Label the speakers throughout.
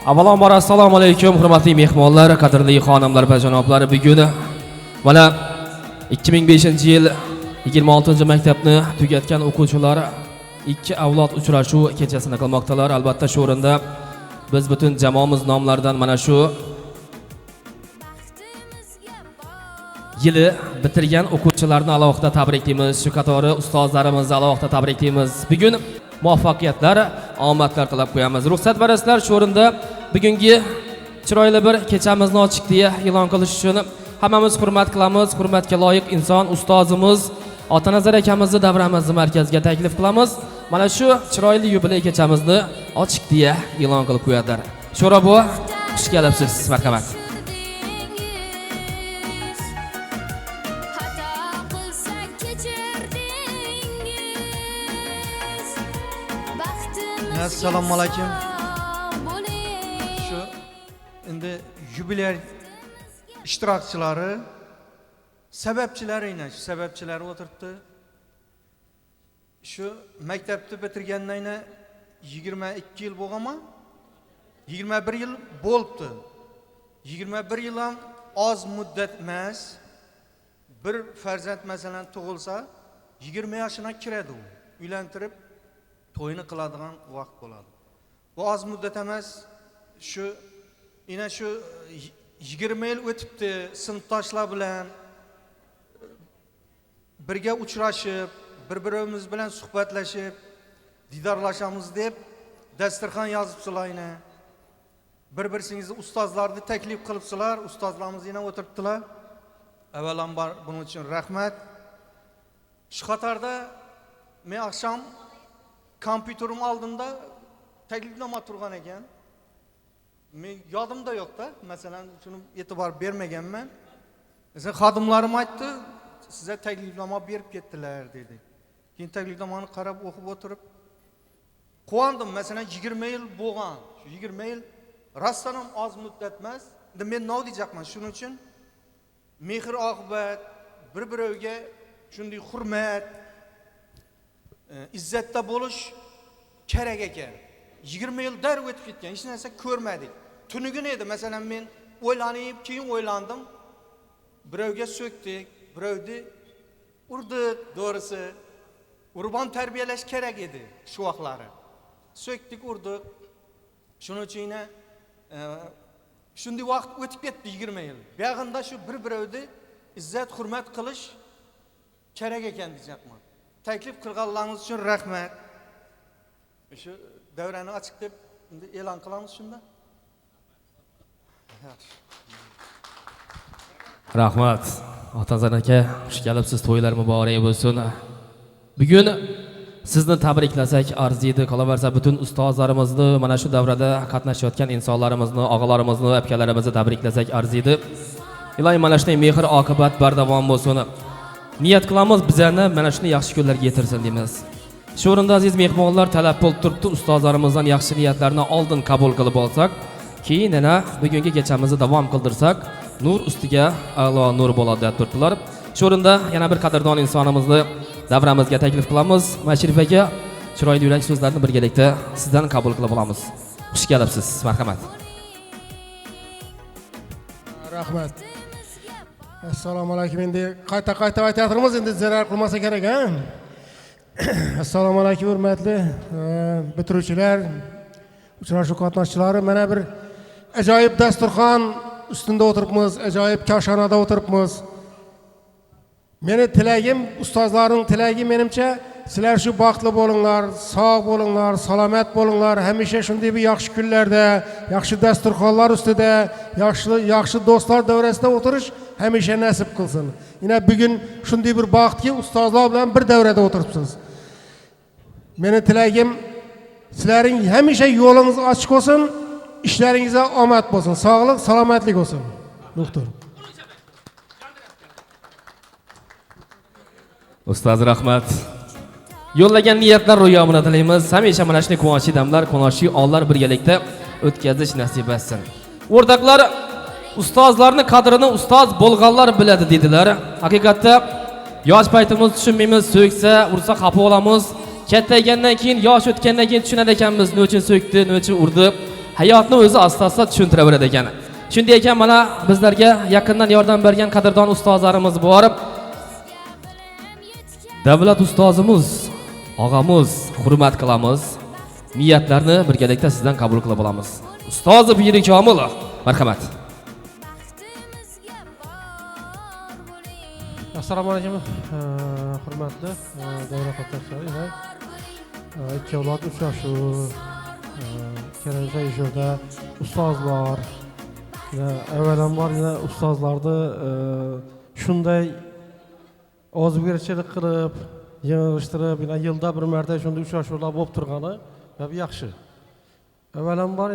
Speaker 1: Avvalambor assalomu alaykum hurmatli mehmonlar, qadrli xonimlar va janoblar. Bugun mana 2005-yil 26-maktabni tugatgan o'quvchilar ikki avlod uchrashuv kechasini qilmoqdalar. Albatta shu o'rinda biz butun jamoamiz nomlaridan mana shu yili bitirgan o'quvchilarni alohida tabriklaymiz. Shu qatori ustozlarimizni alohida tabriklaymiz. Bugun muvaffaqiyatlar, omadlar tilab qo'yamiz. Ruxsat berasizlar, shu o'rinda bugungi chiroyli bir kechamizni ochiq deya e'lon qilish uchun hammamiz hurmat qilamiz. Hurmatga loyiq inson ustozimiz Otanazar akamizni davramizni markazga taklif qilamiz. Mana shu chiroyli yubiley kechamizni ochiq deya e'lon qilib qo'yadilar. Sho'ra bu, xush kelibsiz. Marhamat.
Speaker 2: Assalomu alaykum. Shu endi yubiley ishtirokchilari, sababchilari shu sababchilar o'tiribdi. Shu maktabni bitirgandan 22 yil bo'lganmi? 21 yil bo'libdi. 21 yil ham oz muddat emas. Bir farzand masalan tug'ilsa 20 yoshına kiradi u. Uylantirib to'yini qiladigan vaqt bo'ladi. Bu oz muddat emas. Shu 20 yil o'tibdi, sinfdoshlar bilan birga uchrashib, bir-birimiz bilan suhbatlashib, didorlashamiz deb dasturxon yozibsizlarni. Bir-biringizni ustozlarni taklif qilibsizlar, ustozlarimiz yana o'tiribdilar. Avvalambor buning uchun rahmat. Shu qatorda men oqshom kompyuterim oldimda taklifnoma turgan ekan. Men yodimda yo'q-da, masalan, shuni e'tibor bermaganman. Mesela xodimlarim aytdi, sizga taklifnoma berib ketdilar dedi. Keyin taklifnomani qarab o'qib o'tirib quvondim. Masalan, 20 yil bo'lgan. Shu 20 yil rostdan ham oz muddat emas. Endi men nima deyapman? Shuning uchun mehr oqibat, bir-biriga shunday hurmat, izzatda bo'lish kerak ekan. 20 yil darrov o'tib ketgan, hech narsa ko'rmadik. Tunugin edi, masalan men o'ylanib, keyin o'ylandim. Birovga so'kdik, birovni urdik, to'g'risi. Urban tarbiyalash kerak edi shu vaqtlari. So'kdik, urdik. Shuning uchun shunday vaqt o'tib ketdi 20 yil. Bu yerda shu bir-birovni izzat, hurmat qilish kerak ekan deyapman. Taklif qilganlaringiz uchun rahmat. Shu davrani ochiq deb e'lon qilamiz shunda.
Speaker 1: Rahmat. Otanazar aka, xush kelibsiz. To'ylar muborak bo'lsin. Bugun sizni tabriklasak arziydi. Qolaversa butun ustozlarimizni, mana shu davrada qatnashayotgan insonlarimizni, og'alarimizni, akalarimizni tabriklasak arziydi. Ilohim mana shunday mehr oqibat bardavom bo'lsin. Niyat qilamiz bizlarni mana shunday yaxshi kunlarga yetirsin deymiz. Shu o'rinda aziz mehmonlar, talab bo'lib turibdi, ustozlarimizdan yaxshi niyatlarni oldin qabul qilib olsak, keyin yana bugungi kechamizni davom qildirsak, nur ustiga a'lo nur bo'ladi deb turibdilar. Shu o'rinda yana bir qadrdon insonimizni davramizga taklif qilamiz. Mashrif aka, chiroyli yurak so'zlarni birgalikda sizdan qabul qilib olamiz. Xush kelibsiz. Marhamat.
Speaker 3: Rahmat. Assalomu alaykum. Endi qayta aytayotganimiz endi zarar qilmasa kerak, ha? Assalomu alaykum hurmatli bitiruvchilar, uchrashuv qatnashchilari. Mana bir ajoyib dasturxon ustida o'tiribmiz, ajoyib koshonada o'tiribmiz. Meni tilagim, ustozlarning tilagi menimcha, sizlar shu baxtli bo'linglar, sog' bo'linglar, salomat bo'linglar. Hamisha shunday bir yaxshi kunlarda, yaxshi dasturxonlar ustida, yaxshi do'stlar davrasida o'tirish hamisha nasib qilsin. Yine bugün shunday bir baxtki ustozlar bilan bir davrada o'tiribsiz. Meni tilagim, sizlaring hamisha yo'lingiz ochiq bo'lsin, ishlaringizda omad bo'lsin, sog'lik, salomatlik bo'lsin. Doktor.
Speaker 1: Ustoz rahmat. Yo'llagan niyatlar ro'yobini tilaymiz. Hamisha mana shunday quvonchli damlar, quvonchli onlar birgalikda o'tkazish nasib etsin. O'rtoqlar, ustozlarning qadrini ustoz bo'lganlar biladi dedilar. Haqiqatda yosh paytimiz tushunmaymiz, so'ksa, ursa xafa bo'lamiz. Kattaygandan keyin, yosh o'tgandan keyin tushunar ekanmiz, nima uchun so'kdi, nima uchun urdi. hayotni o'zi asta-asta tushuntiraveradi ekan. Shunday ekan, mana bizlarga yaqindan yordam bergan qadrdon ustozlarimiz bor. Davlat ustozimiz, og'amiz, hurmat qilamiz. Niyatlarni birgalikda sizdan qabul qilib olamiz. Ustozi Buyuk Komil, marhamat.
Speaker 4: Assalomu alaykum, hurmatli davra qatnashchilari. Ikki avlod uchrashuv, kelajak yo'lda ustozlar, avvalambor ustozlarni shunday o'zgarchilik qilib, yig'ishtirib, yilda bir marta shunday uchrashuvlar bo'lib turgani yaxshi. Avvalambor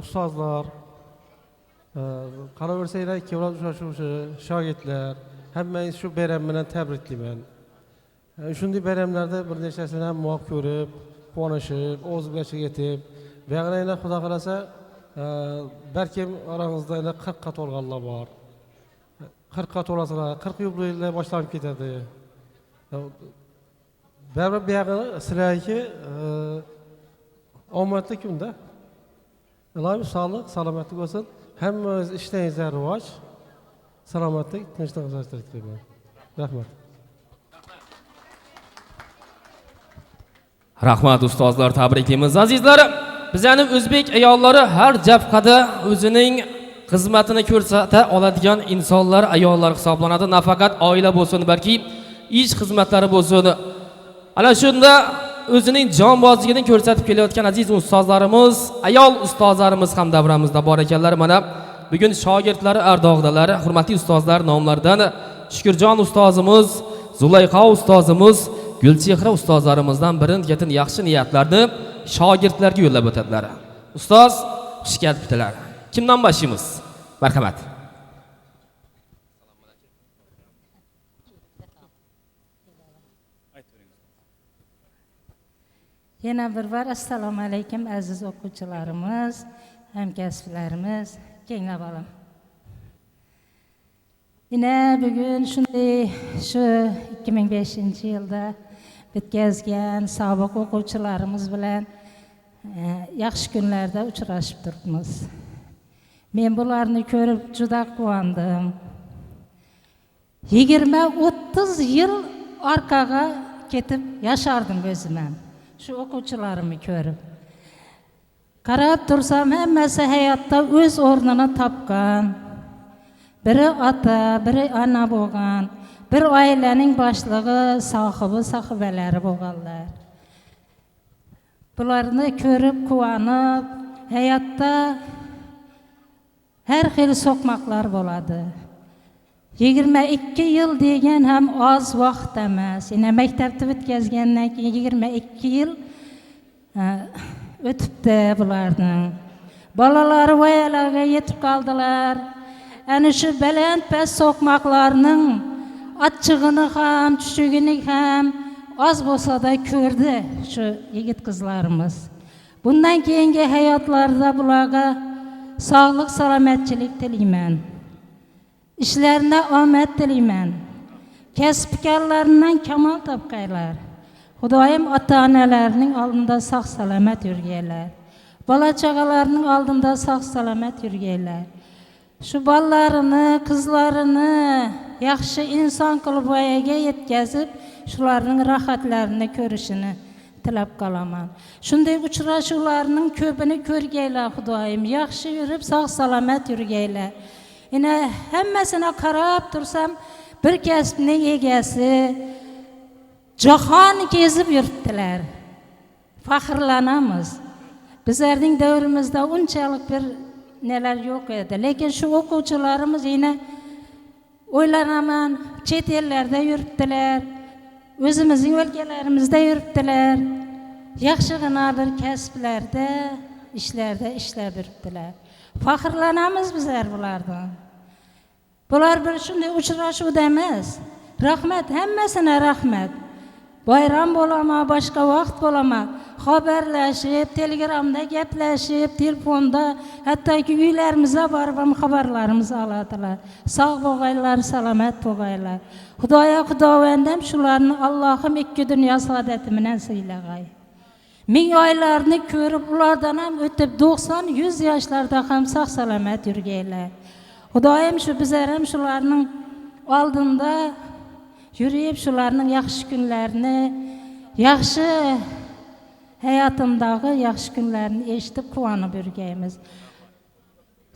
Speaker 4: ustozlar, qolaversanglar ikki avlod uchrashuvchi shogirdlar, hammangiz shu bayram bilan tabriklayman. Shunday bayramlarda bir nechasini ham muvofiq ko'rib, quvonishib, o'zgarchilik etib, buyog'ina Xudo xolasa, balkim orangizda 40 ga to'lganlar bor. 40 ga to'lasalar, 40 yubileylar boshlanib ketadi. Baribir buyog'ini sizlarga omadli kunda. Ilohim sog'lik, salomatlik bo'lsin. Hammangiz ishlaringizga rivoj, salomatlik, tinchlik tilayman. Rahmat.
Speaker 1: Rahmat ustozlar, tabriklaymiz azizlar. Bizning o'zbek ayollari har jabhada o'zining xizmatini ko'rsata oladigan insonlar, ayollar hisoblanadi. Nafaqat oila bo'lsin, balki ish xizmatlari bo'lsin. Ana shunda o'zining jonbozligini ko'rsatib kelayotgan aziz ustozlarimiz, ayol ustozlarimiz ham davramizda bor ekanlar. Mana bugun shogirdlari ardog'dalar, hurmatli ustozlar nomlaridan Shukurjon ustozimiz, Zulayxa ustozimiz, Gulchehra ustozlarimizdan birin-ketin yaxshi niyatlarni shogirdlarga yo'llab o'tadilar. Ustoz, xush kelibdilar. Kimdan boshlaymiz? Marhamat.
Speaker 5: Yana bir bor assalomu alaykum aziz o'quvchilarimiz, hamkasblarimiz, kenglab olam. Yine bugün shunday shu 2005-yilda bitkazgan sobiq o'quvchilarimiz bilan yaxshi kunlarda uchrashib turibmiz. Men bularni ko'rib juda quvondim. 20-30 yil orqaga ketib yashardim o'zim ham. Şu o'quvchilarimni ko'rib. Qarab tursam hammasi hayotda o'z o'rnini topgan. Biri ota, biri ana bo'lgan, bir oilaning boshlig'i, sohibi, sohibalari bo'lganlar. Bularni ko'rib quvonib, hayotda har xil so'qmoqlar bo'ladi. 22 yil degan ham oz vaqt emas. Yine maktabda bitkazgandan keyin 22 yil o'tibdi bularning. Bolalari voyalarga yetib qoldilar. Ana shu baland past so'qmoqlarning achchig'ini ham, tushugini ham oz bo'lsa-da ko'rdi shu yigit qizlarimiz. Bundan keyingi hayotlarida bularga sog'lik, salomatchilik tilayman. İşlerine omad tilayman. Kasb-korlaridan kamol topqaylar. Xudoyim ota-onalarining oldida sog' salomat yurgaylar. Bola-chaqalarining oldida sog' salomat yurgaylar. Shu bolalarini, qizlarini yaxshi inson qilib voyaga yetkazib, shularning rohatlarini ko'rishini tilab qolaman. Shunday uchrashuvlarning ko'pini ko'rgaylar Xudoyim. Yaxshi yurib, sog' salomat yurgaylar. Yine hammasini qarab tursam, bir kasbning egasi jahon kezib yuribdilar. Faxrlanamiz. Bizlarning davrimizda unchalik bir nelar yo'q edi. Lekin shu o'quvchilarimiz yine o'ylanaman, chet ellarda yuribdilar. O'zimizning o'lkalarimizda yuribdilar. Yaxshigina bir kasblarda, ishlarda ishlab yuribdilar. Faxrlanamiz bizlar bulardan. Bular bir shunday uchrashuvda emas. Rahmat, hammasine rahmat. Bayram bo'lama, boshqa vaqt bo'lama, xabarlashib, telegramda gaplashib, telefonda, hattoki uylarimizga borib ham xabarlarimizni oladilar. Sog' bo'lg'aylar, salomat bo'lg'aylar. Xudoya xudovandam shularni Allohim ikki dunyo saodati bilan siylag'ay. Ming oylarni ko'rib ulardan ham o'tib 90-100 yoshlarda ham sog' salomat yurgaylar. Xudoyim shu bizlar ham shularning oldinda yurib, shularning yaxshi kunlarini, yaxshi hayotimdagi yaxshi kunlarini eshitib quvonib yurgaymiz.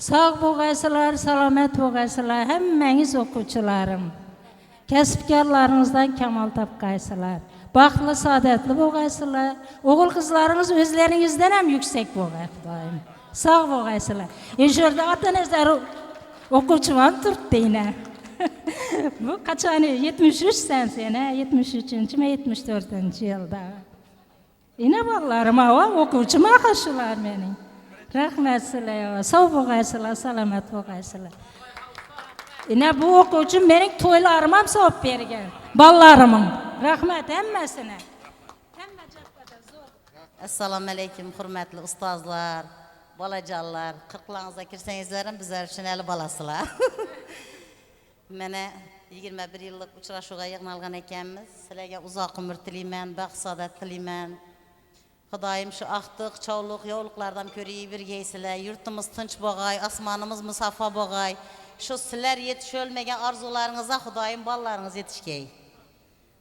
Speaker 5: Sog' bo'lgaysizlar, salomat bo'lgaysizlar, hammangiz o'quvchilarim. Kasbkorlaringizdan kamol topgaysizlar. Baxtli, saodatli bo'lgaysizlar. O'g'il qizlaringiz o'zlaringizdan ham yuksak bo'lgay, Xudoyim. Sog' bo'lgaysizlar. Shu yerda ota-onalar o'quvchim ham turibdi. Bu qachon 73 san sen, 73-mi 74-yilda. Ina bolalarim va o'quvchim shular mening. Rahmat sizlarga. Sog' bo'lgaysizlar, salomat bo'lgaysizlar. Ina bu o'quvchim mening to'ylarim ham savab bergan. Bolalarimning. Rahmat hammasini. Hamma joyda zo'r.
Speaker 6: Assalomu alaykum, hurmatli ustozlar, bolajonlar. 40larga kirsangizlar ham bizlar uchun hali bolasizlar. Mana 21 yillik uchrashuvga yig'nalgan ekanmiz. Sizlarga uzoq umr tilayman, baxt saodat tilayman. Xudoyim shu aqtiq, chovliq, yo'liqlardan ko'rib birgaysizlar. Yurtimiz tinch bo'lg'ay, osmonimiz musaffo bo'lg'ay. Shu sizlar yetishilmagan orzularingizga Xudoyim bolalaringiz yetishgay.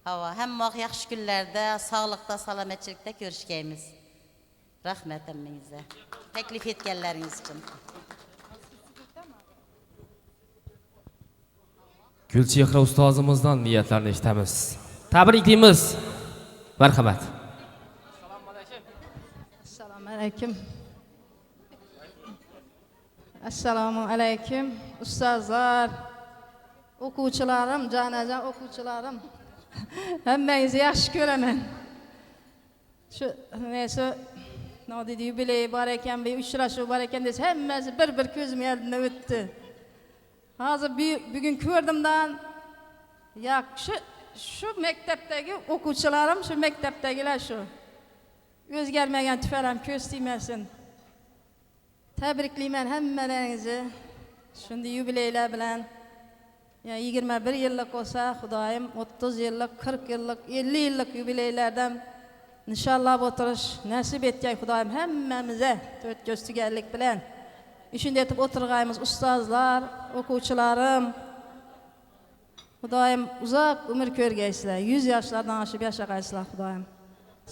Speaker 6: Hava hamma yaxshi kunlarda, sog'likda, salomatchilikda ko'rishgaymiz. Rahmat hammangizga. Taklif etganlaringiz uchun.
Speaker 1: Gulchehra ustozimizdan niyatlarni eshitamiz. Tabriklaymiz. Marhamat.
Speaker 7: Assalomu alaykum. Assalomu alaykum ustozlar, o'quvchilarim, jonajon o'quvchilarim. Hammangizni yaxshi ko'raman. Shu nesa nodidi yubiley bor ekan, bir uchrashuv bor ekan desa, hammasi bir ko'zim oldimdan o'tdi. Hozir bugun ko'rdimdan yaxshi shu maktabdagi o'quvchilarim, shu maktabdagilar shu. O'zgarmagan tufaram ko'z tegmasin. Tabriklayman hammalaringizni. Shunday yubileylar bilan 21 yillik bo'lsa, Xudoyim 30 yillik, 40 yillik, 50 yillik yubileylardan inshaalloh o'tirish nasib etgan Xudoyim hammamizga to'rt ko'z tuganlik bilan shunday etib o'tirgaymiz ustozlar, o'quvchilarim. Xudoyim uzoq umr ko'rgaysizlar, 100 yoshlardan oshib yashagaysizlar Xudoyim.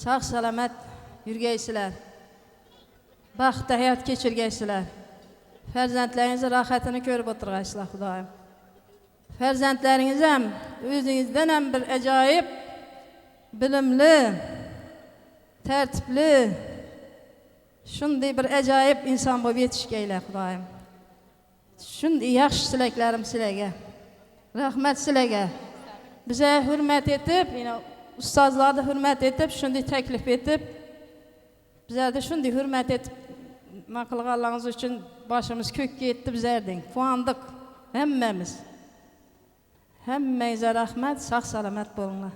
Speaker 7: Sog' salomat yurgaysizlar. Baxtli hayot kechirgaysizlar. Farzandlaringizni rohatini ko'rib o'tirgaysizlar Xudoyim. Farzandlaringiz ham o'zingizdan ham bir ajoyib bilimli, tertibli, shunday bir ajoyib inson bo'lib yetishgaylar Xudoyim. Shunday yaxshi tilaklarim sizlarga. Rahmat sizlarga. Bize hürmet etib, ustozlarni hürmet etib, shunday taklif etib, bizlarni shunday hürmet etib maqilganlarınız uchun boshimiz ko'kka yetdi bizlarning. Quvondik hammamiz. Hammangizga rahmat, sog' salomat bo'linglar.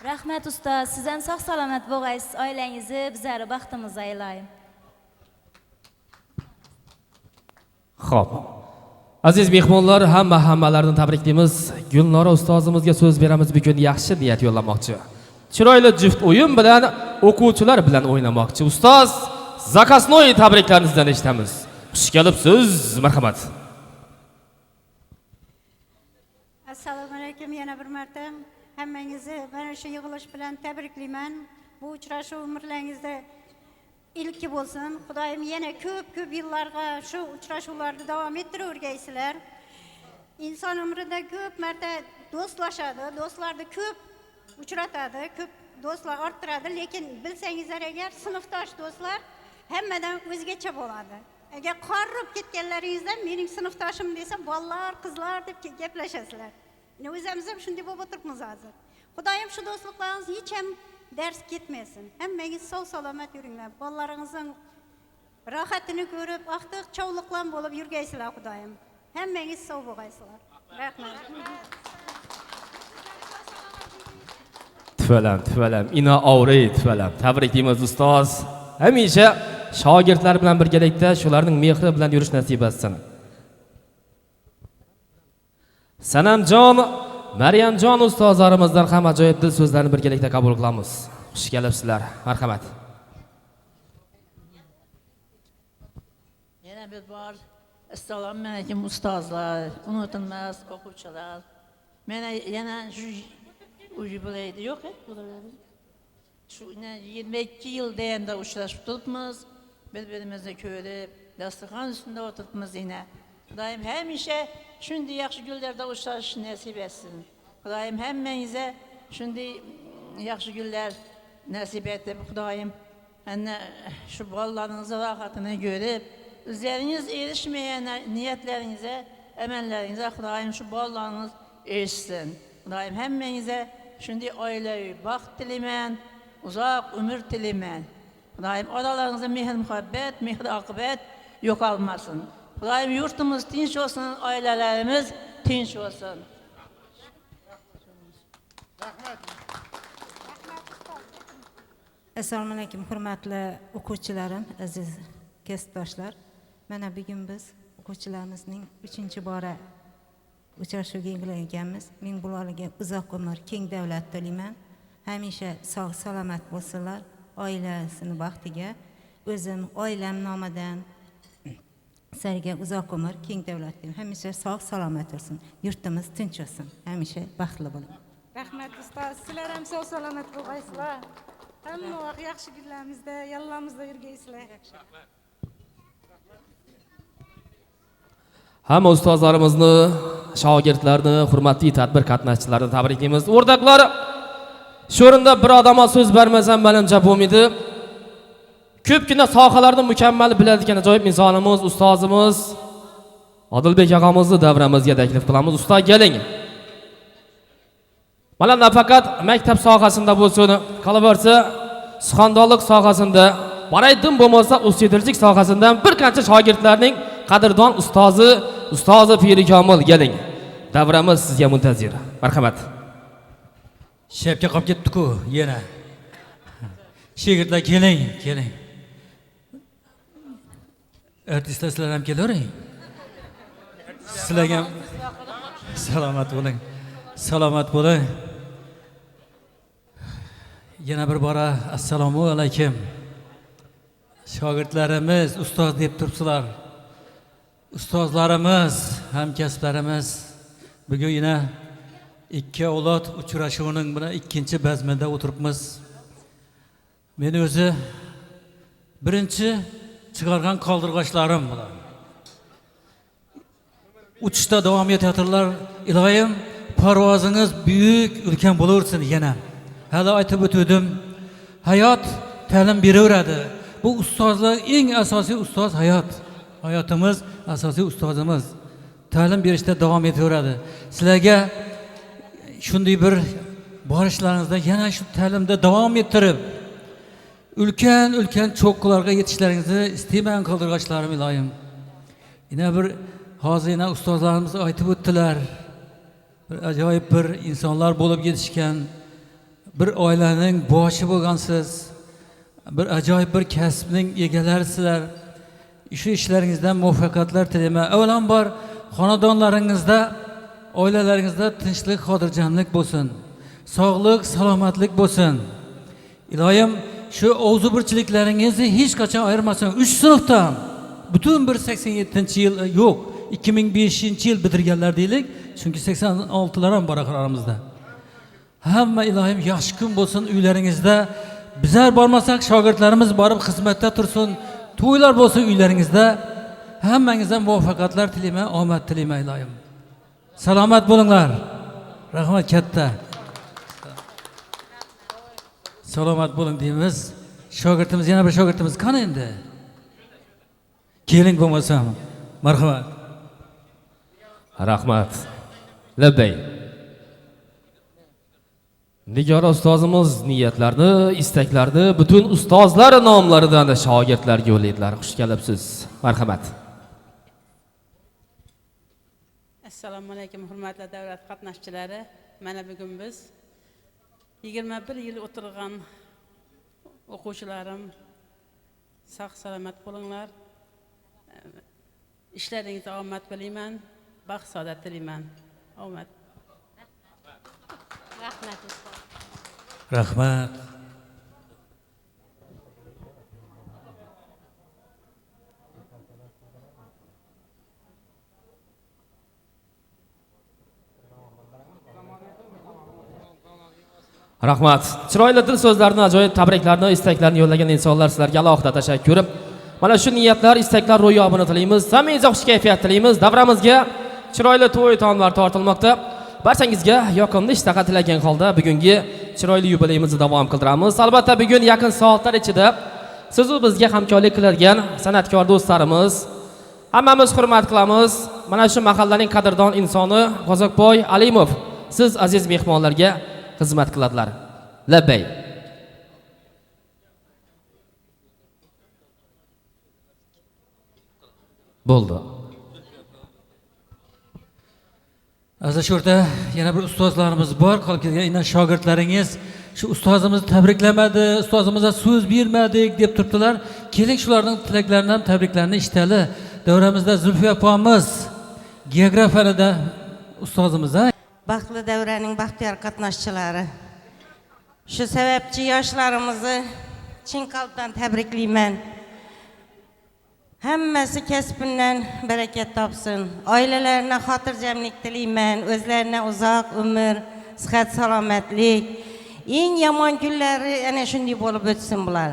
Speaker 8: Rahmat ustoz, siz ham sog' salomat bo'lg'aysiz, oilangizni, bizlarni baxtimizni aylayim.
Speaker 1: Xo'p. Aziz mehmonlar, hammalarni tabriklaymiz. Gulnora ustozimizga so'z beramiz, bugun yaxshi niyat yo'llamoqchi. Chiroyli juft o'yin bilan o'quvchilar bilan o'ynamoqchi. Ustoz Zakasnoy tabriklaringizdan eshitamiz. Xush kelibsiz, marhamat.
Speaker 9: Assalomu alaykum, yana bir marta hammangizni mana shu yig'ilish bilan tabriklayman. Bu uchrashuv umrlaringizda ilki bo'lsin. Xudoyim yana ko'p yillarga shu uchrashuvlarni davom ettiravergaysizlar. Inson umrida ko'p marta do'stlashadi, do'stlarni ko'p uchratadi, ko'p do'stlar orttiradi, lekin bilsangizlar agar sinfdosh do'stlar hammadan o'zgacha bo'ladi. Agar qorib ketganlaringizda mening sinfdoshim desa, bolalar, qizlar deb gaplashasizlar. O'zimiz ham shunday bo'lib o'tiribmiz hozir. Xudoyim shu do'stliklaringiz hech ham dars ketmesin. Hammangiz sog' salomat yuringlar. Bolalaringizning rohatini ko'rib, aqtiq chovliqlan bo'lib yurgaysizlar Xudoyim. Hammangiz sog' bo'lgaysizlar. Rahmat.
Speaker 1: Tfalam. Ina avray tfalam. Tabriklaymiz ustoz. Hamisha shogirdlar bilan birgalikda shularning mehri bilan yurish nasib etsin. Sanamjon Maryamjon ustozlarimizdan ham ajoyib dil so'zlarni birgalikda qabul qilamiz. Xush kelibsizlar. Marhamat.
Speaker 10: Yana bir bor assalomu alaykum ustozlar, unutilmas o'quvchilar. Mena yana shu bo'laydi, yo'q, bo'laydi. Shu 22 yilda endi uchrashib turibmiz. Bir-birimizni ko'rib, dasturxon ustida o'tiribmiz yana. Xudoyim hamisha shunday yaxshi kunlarda uchrash nasib etsin. Xudoyim hammangizga shunday yaxshi kunlar nasib etib, Xudoyim ana shu bolalaringizni rohatini ko'rib, o'zlaringiz erishmagan niyatlaringizga, amallaringizga Xudoyim shu bolalaringiz erishsin. Xudoyim hammangizga shunday oilaviy baxt tilayman, uzoq umr tilayman. Xudoyim oralaringizda mehr-muhabbat, mehr-oqibat yo'qolmasin. Xudoyim yurtimiz tinch olsun, oilalarimiz tinch olsun.
Speaker 11: Assalomu alaykum hurmatli o'quvchilarim, aziz kasbdoshlar. Mana bugun biz o'quvchilarimizning 3-bora uchrashuvga yig'ilganmiz. Men bularga uzoq umr, keng davlat tilayman. Hamisha sog' salomat bo'lsinlar, oilasini baxtiga, o'zim oilam nomidan sizlarga uzoq umr, keng davlat tilayman. Hamisha sog' salomat bo'lsin, yurtimiz tinch bo'lsin, hamisha baxtli bo'ling.
Speaker 7: Rahmat ustoz, sizlar ham sog' salomat bo'lgaysizlar. Hamma vaqt yaxshi kunlarimizda, yallamizda yurgaysizlar.
Speaker 1: Hamma ustozlarimizni, shogirdlarni, hurmatli tadbir qatnashchilarini tabriklaymiz. O'rtoqlar, shu o'rinda bir odamga so'z bermasam menimcha bo'lmaydi. Ko'pgina sohalarni mukammal biladigan ajoyib insonimiz, ustozimiz Odilbek og'amizni davramizga taklif qilamiz. Ustoz keling. Mana nafaqat maktab sohasida bo'lsin, qolaversa suxandonlik sohasida, baraydim bo'lmasa o'siydirlik sohasida bir qancha shogirdlarning qadrdon ustozi Piri Komil keling. Davramiz sizga muntazir. Marhamat.
Speaker 12: Shepga qolib ketdi-ku yana. Shogirdlar keling. Artistlar sizlar ham kelavering. Sizlarga salomat bo'ling. Yana bir bora assalomu alaykum. Shogirdlarimiz, ustoz deb turibsizlar. Ustozlarimiz, hamkasblarimiz bugun yana ikki avlod uchrashuvining bilan ikkinchi bazmida o'tiribmiz. Men o'zi birinchi chiqargan qoldirg'ochlarim bular. Uchishda davom etayotirlar. Iloyim, parvozingiz buyuk, ulkan bo'laversin yana. Hali aytib o'tdim. Hayot ta'lim beraveradi. Bu ustozlar eng asosiy ustoz hayot. Hayotimiz asosiy ustozimiz. Ta'lim berishda davom etaveradi. Sizlarga shunday bir borishlaringizda yana shu ta'limda davom ettirib, ulkan cho'qqilarga yetishlaringizni istayman qoldirg'ochlarim iloyim. Yana bir hozir ustozlarimiz aytib o'tdilar. Bir ajoyib bir insonlar bo'lib yetishgan, bir oilaning boshi bo'lgansiz, bir ajoyib bir kasbning egalarisizlar. Shu ishlaringizdan muvaffaqiyatlar tilayman. Avvalambor xonadonlaringizda, oilalaringizda tinchlik, xotirjamlik bo'lsin. Sog'lik, salomatlik bo'lsin. Iloyim, shu o'zubirchiliklaringizni hech qachon ayirmasin. 3 sinfdan butun bir 87-yil yo'q, 2005-yil bitirganlar deylik. Chunki 86lar ham bor aramizda. Hamma iloyim yaxshi kun bo'lsin uylaringizda. Bizlar bormasak shogirdlarimiz borib xizmatda tursin. To'ylar bo'lsin uylaringizda. Hammangizdan muvaffaqiyatlar tilayman, omad tilayman iloyim. Salomat bo'linglar. Rahmat katta. Salomat bo'ling deymiz. Shogirdimiz, yana bir shogirdimiz qani endi? Keling bo'lmasam. Marhamat.
Speaker 1: Rahmat. Labbay. Nigora ustozimiz niyatlarni, istaklarni butun ustozlar nomlaridan shogirdlarga yo'llaydilar. Xush kelibsiz. Marhamat.
Speaker 13: Assalomu alaykum hurmatli davlat qatnashchilari. Mana bugun biz 21 yil o'tirgan o'quvchilarim sog' salomat bo'linglar. Ishlaringizda omad tilayman, baxt saodat tilayman. Omad.
Speaker 12: Rahmat.
Speaker 1: Rahmat. Chiroyli dil so'zlarini, ajoyib tabriklarni, istaklarni yo'llagan insonlar sizlarga alohida tashakkur. Mana shu niyatlar, istaklar ro'yobini tilaymiz. Samimiy xush kayfiyat tilaymiz. Davramizga chiroyli to'y taomlar tortilmoqda. Barchangizga yoqimli ishtaha tilagan holda bugungi chiroyli yubileyimizni davom qildiramiz. Albatta bugun yaqin soatlar ichida siz bizga hamkorlik qiladigan san'atkor do'stlarimiz hammamiz hurmat qilamiz. Mana shu mahallaning qadrdon insoni Qo'ziqboy Alimov siz aziz mehmonlarga xizmat qiladilar. Labbay. Bo'ldi.
Speaker 12: Aziz sho'rda yana bir ustozlarimiz bor, qolib kelgan ina shogirdlaringiz shu ustozimizni tabriklamadi, ustozimizga so'z bermadik deb turibdilar. Keling shularning tilaklarini ham tabriklarini eshitali. Davramizda Zulfiya opamiz geografiyanida ustozimiz ha.
Speaker 6: Baxtli davraning baxtiyor qatnashchilari. Shu sababchi yoshlarimizni chin qalbdan tabriklayman. Hammasi kasbidan barakat topsin. Oilalarına xotirjamlik tilayman. O'zlariga uzoq umr, sihat, salomatlik. Eng yomon kunlari ana shunday bo'lib o'tsin bular.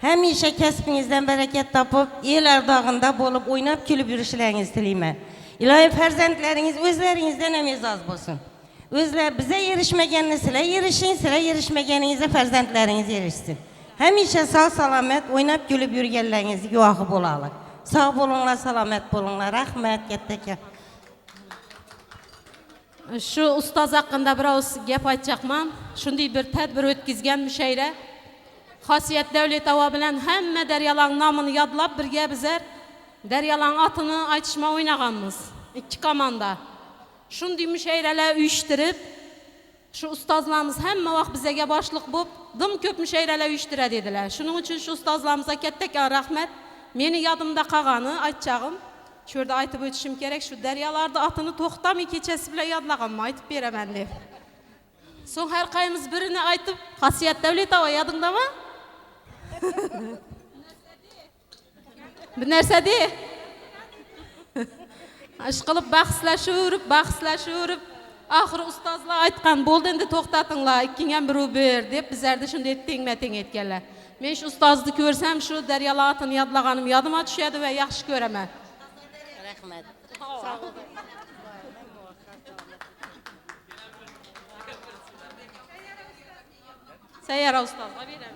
Speaker 6: Hamisha kasbingizdan barakat topib, el ardog'ida bo'lib, o'ynab kulib yurishlaringizni tilayman. Ilohim farzandlaringiz o'zlaringizdan ham e'zoz bo'lsin. O'zlar bize erishmaganini sizlar erishing, sizlar erishmaganingizga farzandlaringiz erishsin. Hamisha sağ salomat o'ynab kulib yurganlaringizni guvohi bo'laylik. Sağ bo'linglar, salomat bo'linglar. Rahmat katta.
Speaker 14: Shu ustoz haqida biroz gap aytmoqman. Shunday bir tadbir o'tkazgan mushaira Xosiyat Davletova bilan hamma daryolar nomini yodlab birga bizlar daryolar otini aytishma o'ynaganmiz. Ikki komanda. Shunday mushairalar uyushtirib, şu ustozlarimiz hamma vaqt bizga boshliq bo'lib, dim ko'p mushairalar uyushtiradi dedilar. Shuning uchun shu ustozlarimizga kattakon rahmat. Meni yodimda qolgani aytchag'im. Shu yerda aytib o'tishim kerak, shu daryolarda otini to'xtamay kechasi bilan yodlaganman, aytib beraman deb. So'ng har qayimiz birini aytib, Xosiyat Davletova yodingdami? Bir narsa de. Ish qilib bahslashib, oxiri ustozlar aytgan, bo'ldi endi to'xtatinglar, ikkingam bir deb bizlarda shunday tengma-teng etganlar. Men shu ustozni ko'rsam, shu daryolar otini yodlaganim yodimga tushadi va yaxshi ko'raman.
Speaker 6: Rahmat.
Speaker 14: Sayyara ustoz, beramiz.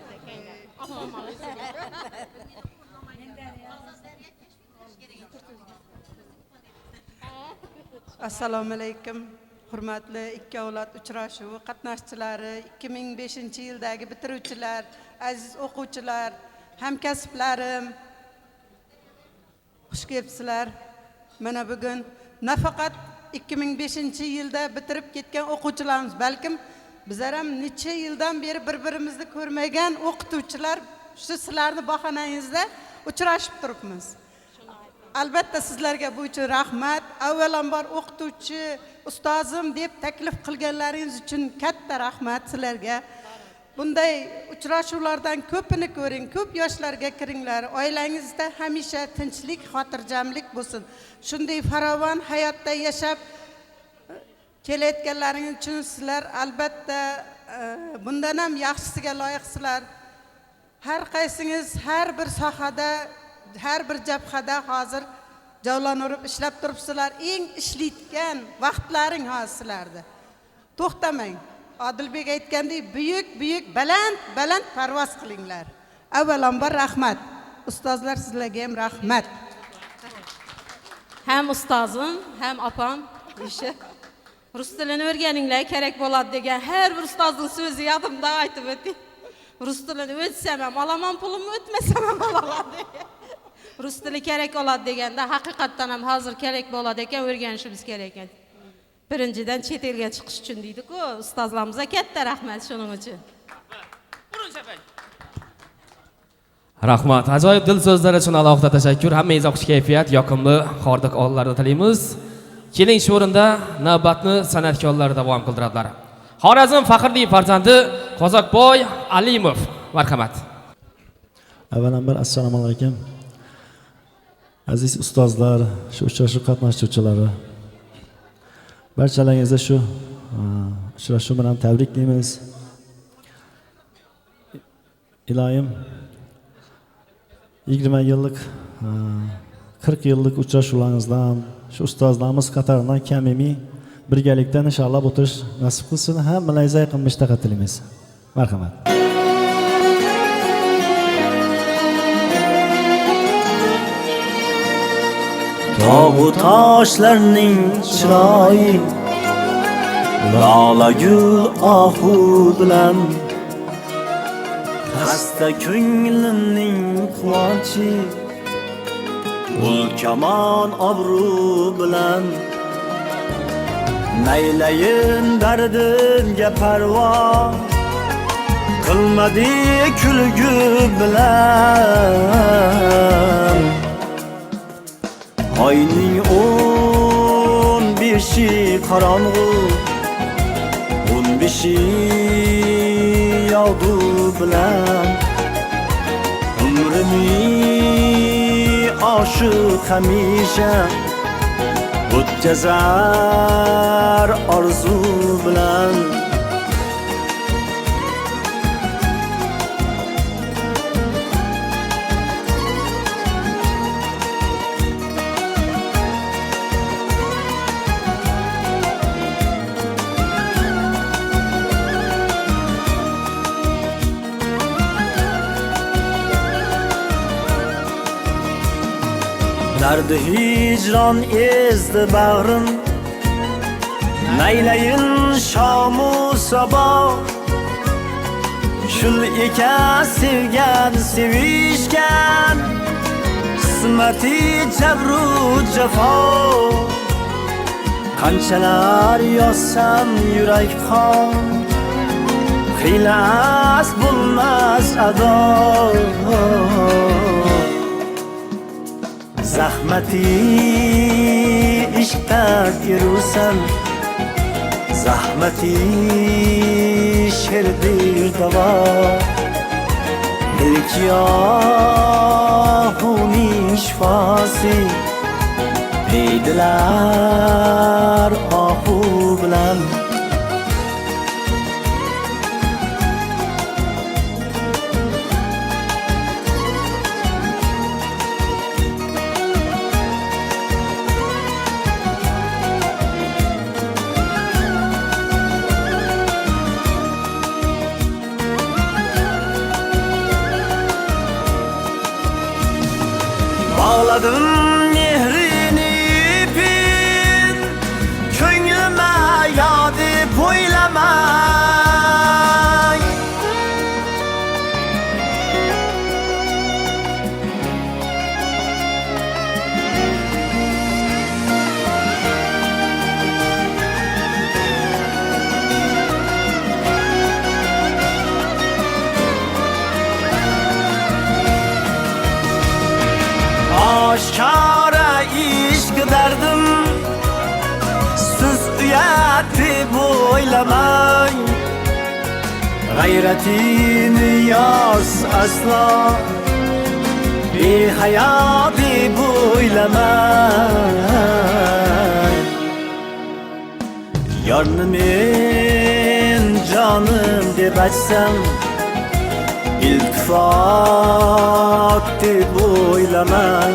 Speaker 13: Assalomu alaykum. Hurmatli ikki avlod uchrashuvi qatnashchilari, 2005-yildagi bitiruvchilar, aziz o'quvchilar, hamkasblarim. Xush kelibsizlar. Mana bugun nafaqat 2005-yilda bitirib ketgan o'quvchilarimiz, balkim bizlar ham necha yildan beri bir-birimizni ko'rmagan o'qituvchilar shu sizlarning bahonangizda uchrashib turibmiz. Albatta sizlarga bu uchun rahmat. Avvalambor o'qituvchi, ustozim deb taklif qilganlaringiz uchun katta rahmat sizlarga. Bunday uchrashuvlardan ko'pini ko'ring, ko'p yoshlarga kiringlar. Oilangizda hamisha tinchlik, xotirjamlik bo'lsin. Shunday farovon hayotda yashab kelayotganlaringiz uchun sizlar albatta bundan ham yaxshisiga loyiqsizlar. Har qaysingiz har bir sohada, har bir jabhada hozir javlanib ishlab turibsizlar. Eng ishlayotgan vaqtlaring hozirlarda. To'xtamang. Odilbek aytgandek, buyuk, baland parvoz qilinglar. Avvalambor rahmat. Ustozlar sizlarga ham rahmat.
Speaker 14: Hem ustozim, hem opam ishi rus tilini o'rganinglar kerak bo'ladi degan har bir ustozning so'zi yodimda aytib o'tdi. Rus tilini o'tsam ham olaman, pulimni o'tmasam ham olaman degan. Rus tili kerak bo'ladi deganda haqiqatdan ham hozir kerak bo'ladi ekan, o'rganishimiz kerak ekan. Birinchidan chet elga chiqish uchun deydi-ku, ustozlarimizga katta rahmat shuning uchun.
Speaker 1: Rahmat. Ajoyib dil so'zlar uchun alohida tashakkur. Hammangizga xush kayfiyat, yoqimli xordiq onlarni tilaymiz. Keling shu o'rinda navbatni san'atkorlar davom qildiradilar. Xorazm faxrli farzandi Qozakboy Alimov. Marhamat.
Speaker 15: Avvalambor assalomu alaykum. Aziz ustozlar, shu uchrashuv qatnashuvchilari. Barchalaringizni shu uchrashuv bilan tabriklaymiz. Iloyim 20 yillik 40 yillik uchrashuvlaringizdan shu ustozlarimiz qatoridan kamimiy birgalikda inshaalloh o'tirish nasib qilsin. Hammalaringizga yaqin mishtaqa tilaymiz. Marhamat.
Speaker 16: Tog'u toshlarning chiroyi lola gul ohu bilan xasta ko'nglimning quvonchi ul kamon obro' bilan naylayin dardimga parvo qilmadi kulgu bilan oyning 15i qorong'u 15i yog'du bilan umrimni oshiq hamisha o'tkazar orzu bilan Derdi hicran ezdi bağrım Neyleyin şamu sabah Şul eka sevgen sevişken Kısmeti cebru cefa Kançalar yazsam yürek kan Hilas bulmaz adam Zahmeti ishqda yursan Zahmeti she'rdir davo Ilkiyohuning shifosi Deydilar ohu bilan Bağladım nehrini ipin Könlüme yadip oylamay Aşkara ishq derdim Siz uyatib o'ylamang G'ayratini yoz aslo Behayo deb o'ylamang Yorni men jonim deb aytsam İltifat deb o'ylaman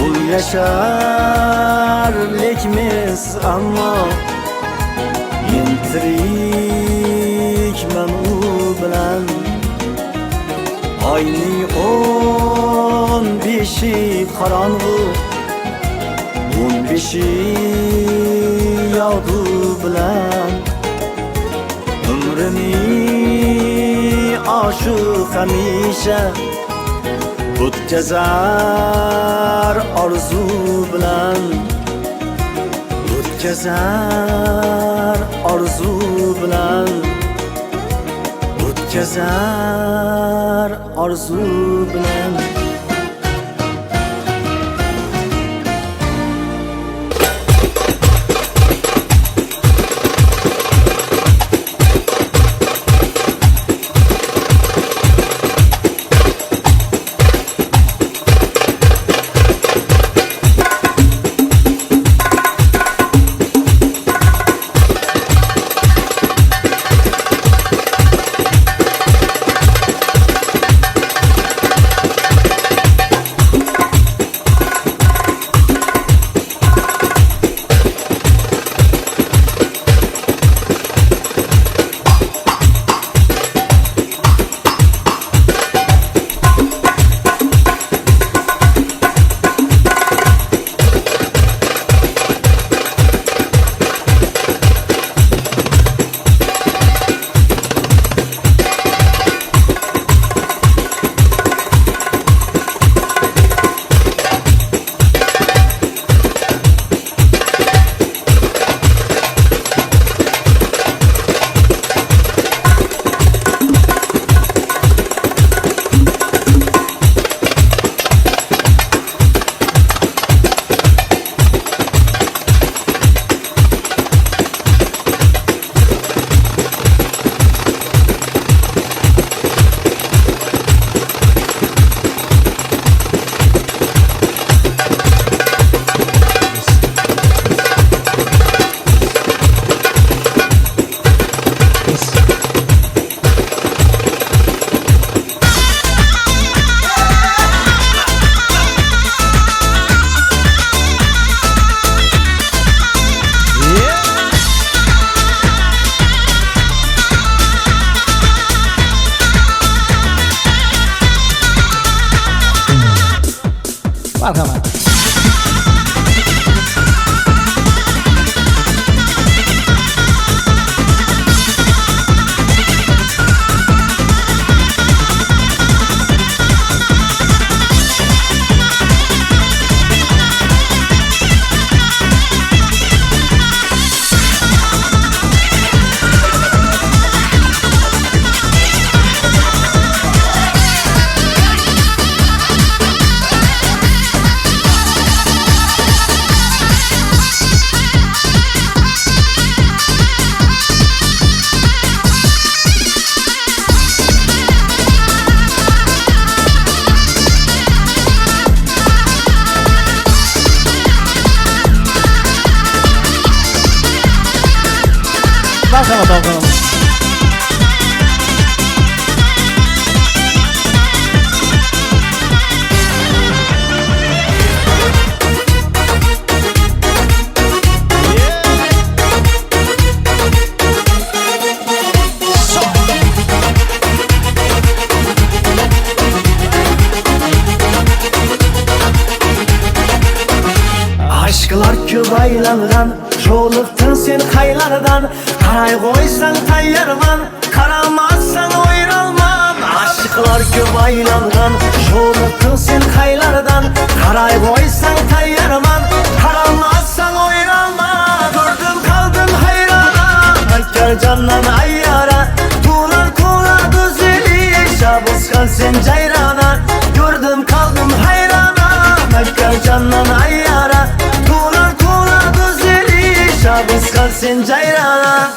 Speaker 16: Ul yashar lekmiz ammo Men tirikman u bilan Oyning 15i qorong'u 15i yog'du bilan Umrimni oshiq hamisha o'tkazar orzu bilan o'tkazar orzu bilan o'tkazar orzu bilan
Speaker 15: Marhamat. Marhamat oğlum.
Speaker 16: Aşklar köp aylangan, çoğuluktun sen kaylardan. Karay koysan tayyarman, karamazsan oyralman. Aşklar köp aylangan, çoğuluktun sen kaylardan. Karay koysan tayyarman, karamazsan oyralman. Gördüm kaldım hayrana, hakkar candan ayyara. Tuğlar kola güzeli, şabıskan sen cayrana. Gördüm kaldım hayrana, hakkar candan ayyara. Tuğlar kola güzeli, şabıskan sen cayrana.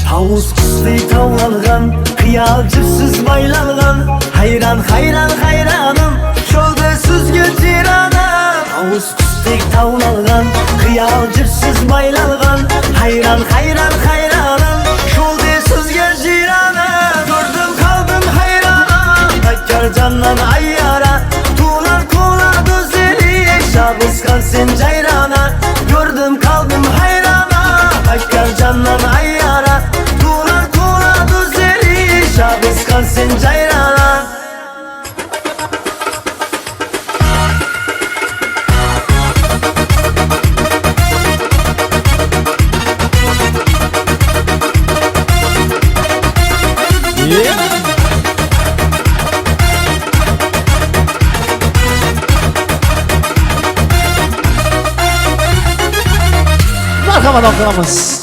Speaker 16: Havuz kıslı tavlangan, kıyal cipsiz baylangan. Hayran hayran hayranım, çolda süzgü ciranım. Havuz kıslı tavlangan, kıyal cipsiz baylangan. Hayran hayran hayranım, çolda süzgü ciranım. Gördüm kaldım hayrana, hakkar candan ayyara. Tuğlar kola güzeli, şabıskan sen cayrana. Gördüm kaldım hayrana, hakkar candan ayyara. Tuğlar kola güzeli, şabıskan sen cayrana.
Speaker 15: Marhamat oğlumuz.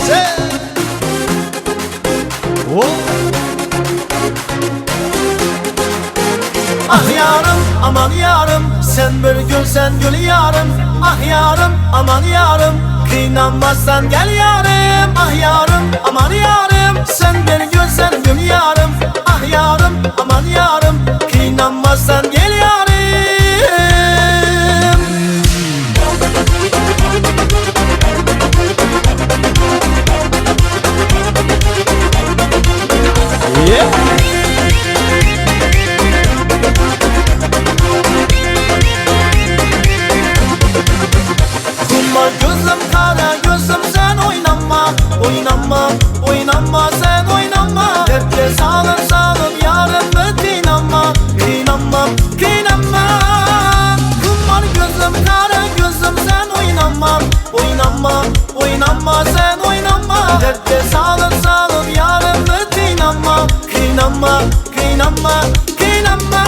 Speaker 16: Ah yarım aman yarım, sen bir gülsen gül yarım. Ah yarım aman yarım, kıynanmazsan gel yarım. Ah yarım aman yarım, sen bir gülsen gül yarım. Ah yarım aman yarım, kıynanmazsan gel yarım. Kumar gözüm kara gözüm, sen oynama, oynama, oynama, sen oynama. Dertle salım salım yarım, kıynanma, kıynanma, kıynanma. Kumar gözüm kara gözüm, sen oynama, oynama, oynama, sen oynama. Dertle salım salım yarım, kıynanma, kıynanma, kıynanma, kıynanma.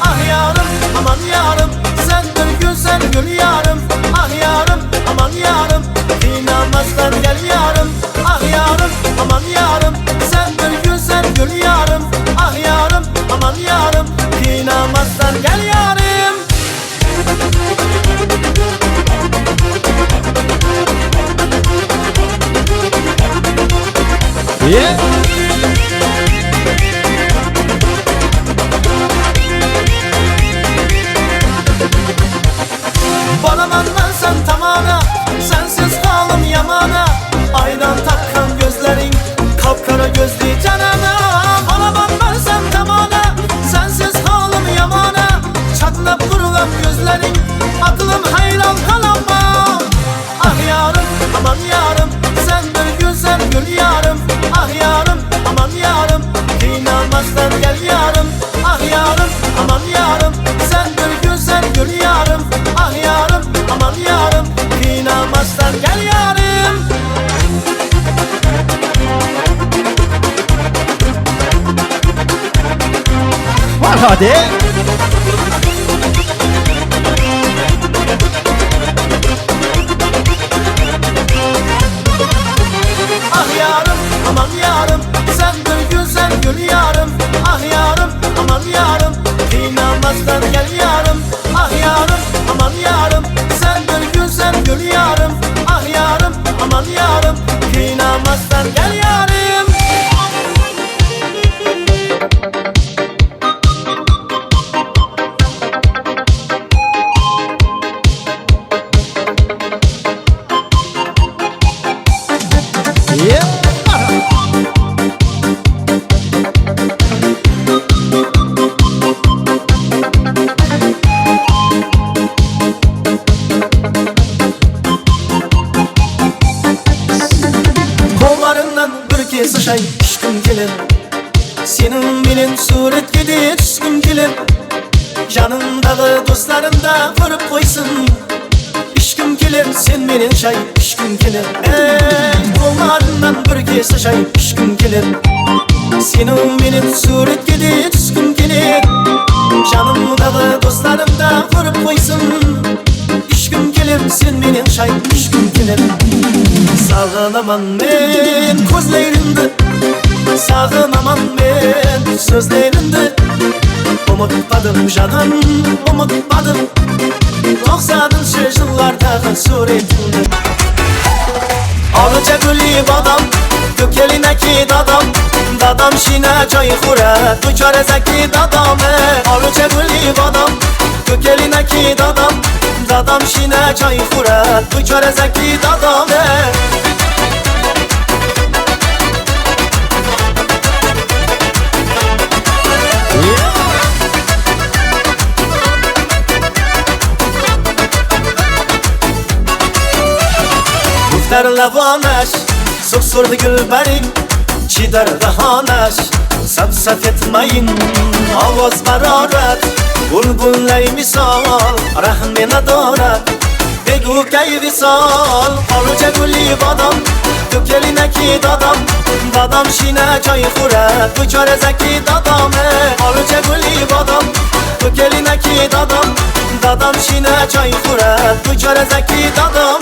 Speaker 16: Ah yarım aman yarım, sen bir gülsen gül yarım. Ah yarım aman yarım, kıynanmazsan gel yarım. Ah yarım aman yarım, sen bir gülsen gül yarım. Ah yarım aman yarım, kıynanmazsan gel yarım. Bana benden sen tamana, sensiz kalım yamana. Aydan takkan gözlerin, kapkara gözlü canana. Bana benden sen tamana, sensiz kalım yamana.
Speaker 15: Marhamat.
Speaker 16: Ah yarım, aman yarım, sen bir güzel gül yarım. Ah yarım, aman yarım, inanmazsan gel yarım. Ah yarım, aman yarım, sen bir güzel gül yarım. Ah yarım, aman yarım, inanmazsan gel yarım. Kollarından bir kez sıçay düşküm gelir. Senin bilen suret gidi düşküm gelir. Canımdağı dostlarım da görüp koysun. İşkim gelir sen benim şay işkim gelir. Kollarından bir kez sıçay düşküm gelir. Senin benim suret gidi düşküm gelir. Canımdağı dostlarım da görüp koysun. İşkim gelir sen benim şay işkim gelir. Sağınaman men gözlerinde, sağınaman men sözlerinde. Unutmadım canım, unutmadım 90'ınçı yıllardaki suretinde. Alıca gülü badam, kökelineki dadam. Dadam şine çay kura, tuçare zeki dadam. Alıca gülü badam, kökelineki dadam. Dadam şine çay kura, tuçare zeki dadam. Guftar lavaneş, sussurdu gülberim. Çidar dahaneş, saf saf etmeyin. Avaz bararet, bulbulley misal. Rahmine daret, begu key visal. Alıca gülü badam, kökelineki dadam. Dadam şine çay kura, tuçare zeki dadam. Alıca gülü badam, kökelineki dadam. Dadam şine çay kura, tuçare zeki dadam.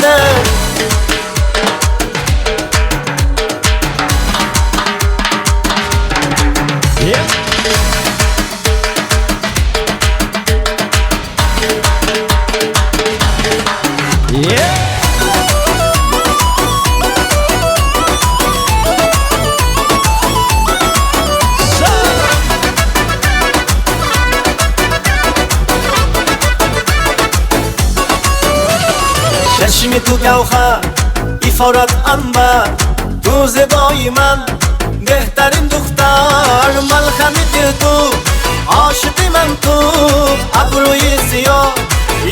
Speaker 16: چشمی تو گوهر ایفارت انبر تو زیبای من بهترین دختر ملخمی تو عاشقی من تو ابروی سیاه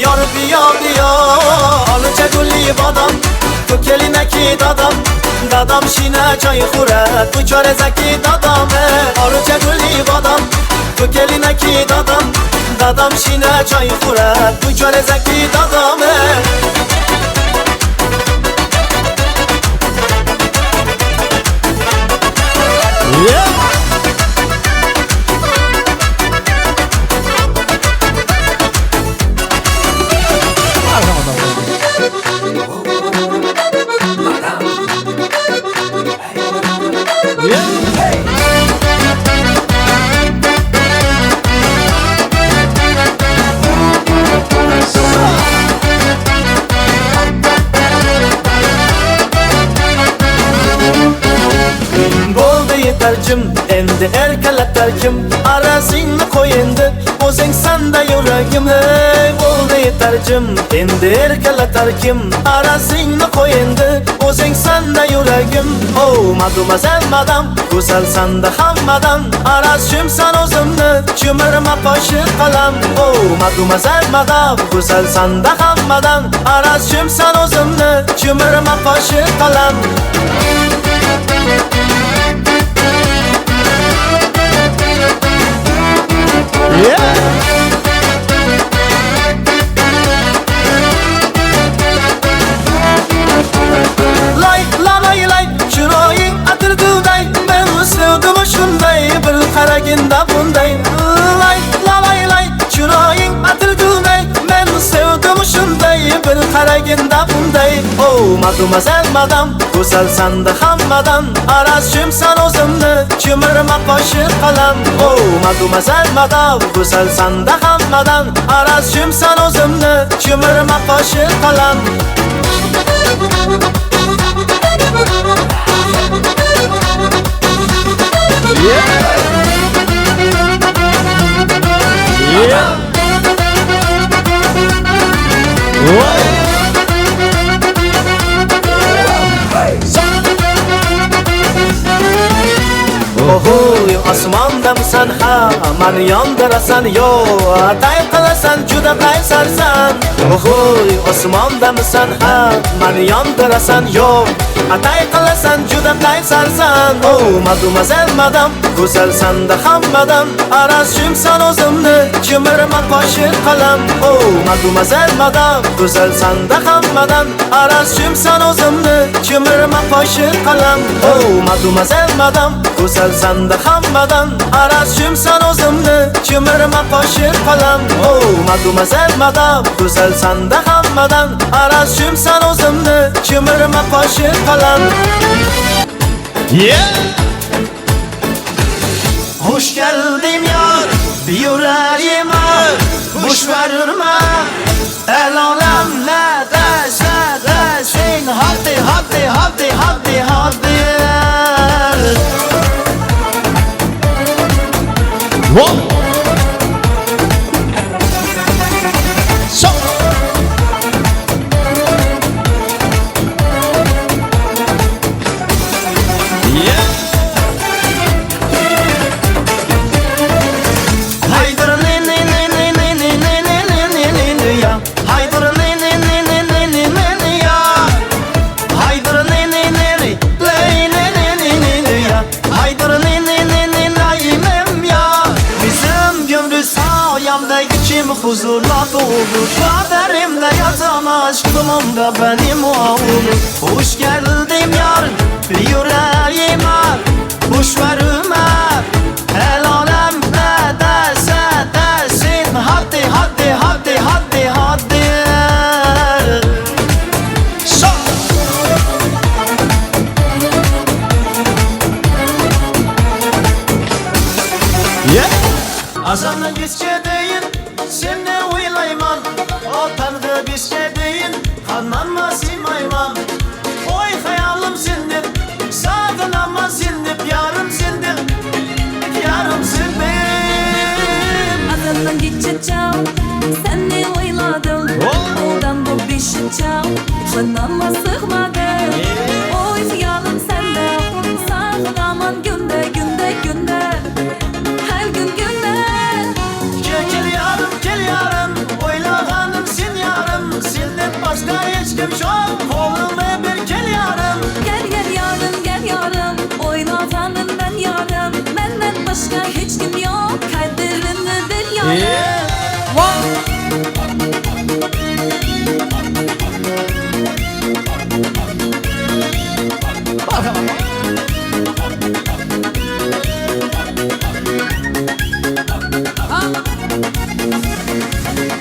Speaker 16: یار بیا بیا آلوچه گلی بادم تو کلینکی دادم دادم شینه چای خوره تو چاره زکی دادم آلوچه گلی بادم تو کلینکی دادم دادم شینه چای خوره تو چاره زکی دادم Tercim endi erkala tercim arasını koyundu o'zing sanda yuragim hey bo'ldi tercim endi erkala tercim arasını koyundu o'zing sanda yuragim oh mademoiselle madam go'zal sanda hammadan arashimsan o'zimni cho'mirma qoshi qalam oh mademoiselle madam go'zal sanda hammadan arashimsan o'zimni cho'mirma qoshi qalam Lay lay lay chiroying atirguday men sevdim shunday bir qaraganda bunday lay yuragimda bunday Oh mademoiselle madam Go'zalsan da hammadan Araz kimsan o'zimni Chimirma qo'shiq qalam Oh mademoiselle madam Go'zalsan da hammadan Araz kimsan o'zimni Chimirma qo'shiq qalam Ohoy osmondamsan ha mani yondirasan yo atay qilasan juda qaysarsan Ohoy osmondamsan ha mani yondirasan yo atay qilasan juda qaysarsan Oh mademoiselle madam go'zalsan da hammadan araz kimsan o'zimni chimirma qo'shiq qalam Oh mademoiselle madam go'zalsan da hammadan araz kimsan o'zimni chimirma qo'shiq qalam Oh mademoiselle madam go'zalsan da hammadan araz kimsan o'zimni chimirma qo'shiq qalam Oh mademoiselle madam go'zalsan da hammadan araz kimsan o'zimni chimirma qo'shiq qalam Hoş geldin yar yüreğime boş verme El alem ne derse desin Hadi hadi hadi hadi hadi Whoa! So huzurla doldu Kaderimde yatan aşkımda benim oğlum Hoş geldim yar yüreğime Boş verme El alem ne derse desin Hadi hadi hadi hadi hadi So Azamdan geçke deyin Seni uylayman O tanrı bir şey deyin Kanlanma silmayman Oy hayalim sindip Sağlanama sindip Yarım sindip Yarım sindip
Speaker 17: Azamdan geçeceğim Seni uyladım Odan bu pişeceğim Kanlanma sıkmadım Oy hayalim sende Sağlaman günde günde günde Her gün günde
Speaker 16: Gel yarım Oylağanım sin yarım Senden başka hiç kim yok Koluma bir gel yarım
Speaker 17: Gel yarım gel yarım Oylağanım ben yarım Benden başka hiç kim yok Kaderimde bir yarım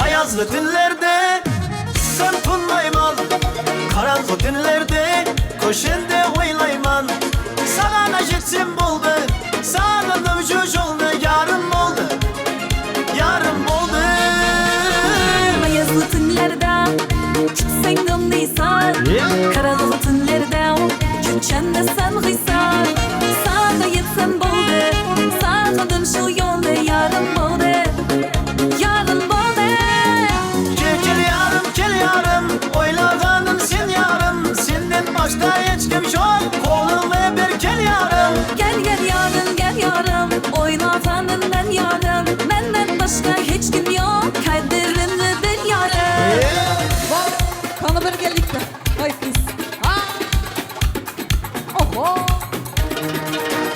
Speaker 16: Ayazlı günlerde sen tunmayman Karanlık günlerde koşende oylayman Sana najetim buldu Sana dövücüş oldu Yarım oldu Yarım oldu
Speaker 17: Ayazlı günlerde Sen dönmeysen Karanlık günlerde Günçende sen gıysan Sana yetsen buldu Sağladım şu yolda Yarım oldu Yarım oldu
Speaker 16: Gel yarım Oylağanım sen yarım Senden başka hiç kim yok Koluma bir gel yarım
Speaker 17: Gel yarım Oylağanım ben yarım Benden başka hiç kim yok Kaderimde bir yarım
Speaker 7: Kanı bir gelikte. Ay pis. Oho.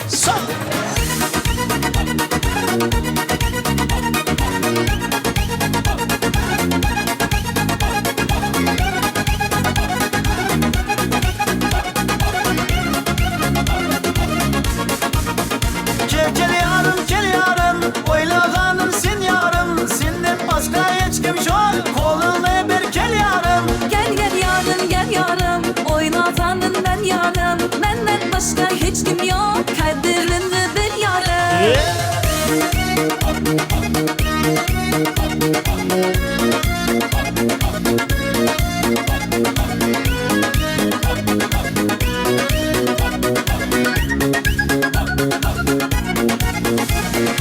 Speaker 16: Son. Gel yarım
Speaker 17: yarim Menden başka hiç kim yok Kaderini bil yarim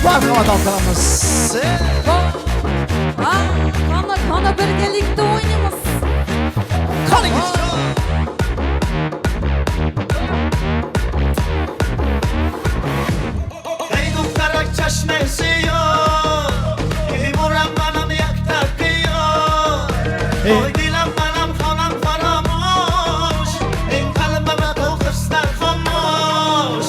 Speaker 16: Marhamat alkılamız.
Speaker 17: Kana birlikte oynayımız
Speaker 16: Ey duktarak çeşmesi yok Limuram banam yak takıyor Oy dilam banam kanam karamış En kalbime toğuslar kamış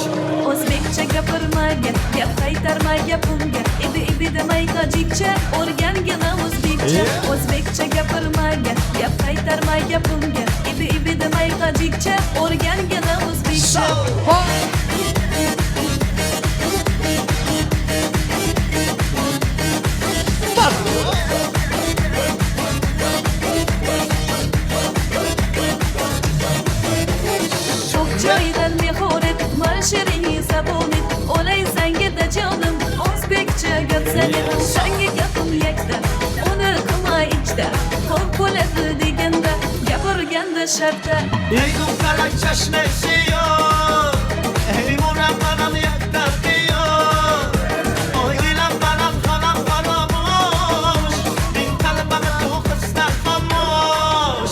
Speaker 17: O'zbekcha gapirmaga gap qaytarmaga bunga ibi demay tojikcha o'rgangina o'zbekcha o'zbekcha gapirmaga gap qaytarmaga bunga ibi demay tojikcha o'rgangina o'zbekcha çok joydan mehoret marshiring zabonit olay sanga canım o'zbekcha gap sanim sanga gapim yakda uni qilma ichda ko'p bo'ladi deganda gapirganda shartta
Speaker 16: Ey duktarak çeşmesi yok Limuram banam yak takıyor Oy dilam banam kanam karamış En kalbime toğuslar kamış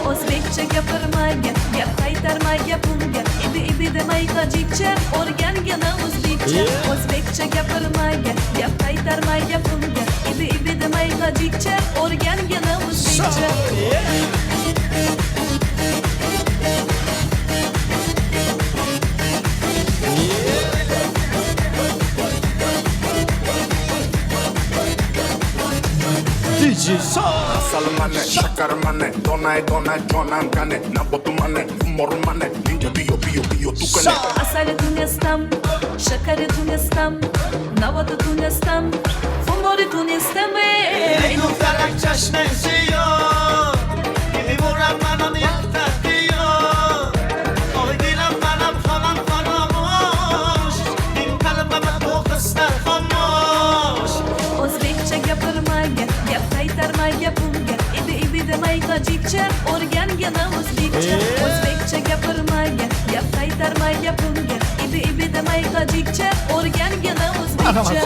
Speaker 17: o'zbekcha gapirmaga gap qaytarmaga bunga ibi demay tojikcha o'rgangina o'zbekcha o'zbekcha gapirmaga gap qaytarmaga bunga ibi demay tojikcha o'rgangina o'zbekcha
Speaker 18: Salamane, shakarmane, donay, jonam kane, nabotumane, mormane, ninja bio, tukane.
Speaker 17: Asali tunestam, şakari tunestam, navada tunestam, fumori tunestam.
Speaker 16: Ey duktarak çeşmesi yok Limuram banam yak takıyor Oy dilam banam kanam karamış En kalbime toğuslar kamış
Speaker 17: O'zbekcha gapirmaga gap qaytarmaga bunga ibi demay tojikcha o'rgangina o'zbekcha o'zbekcha gapirmaga gap qaytarmaga bunga ibi demay tojikcha o'rgangina o'zbekcha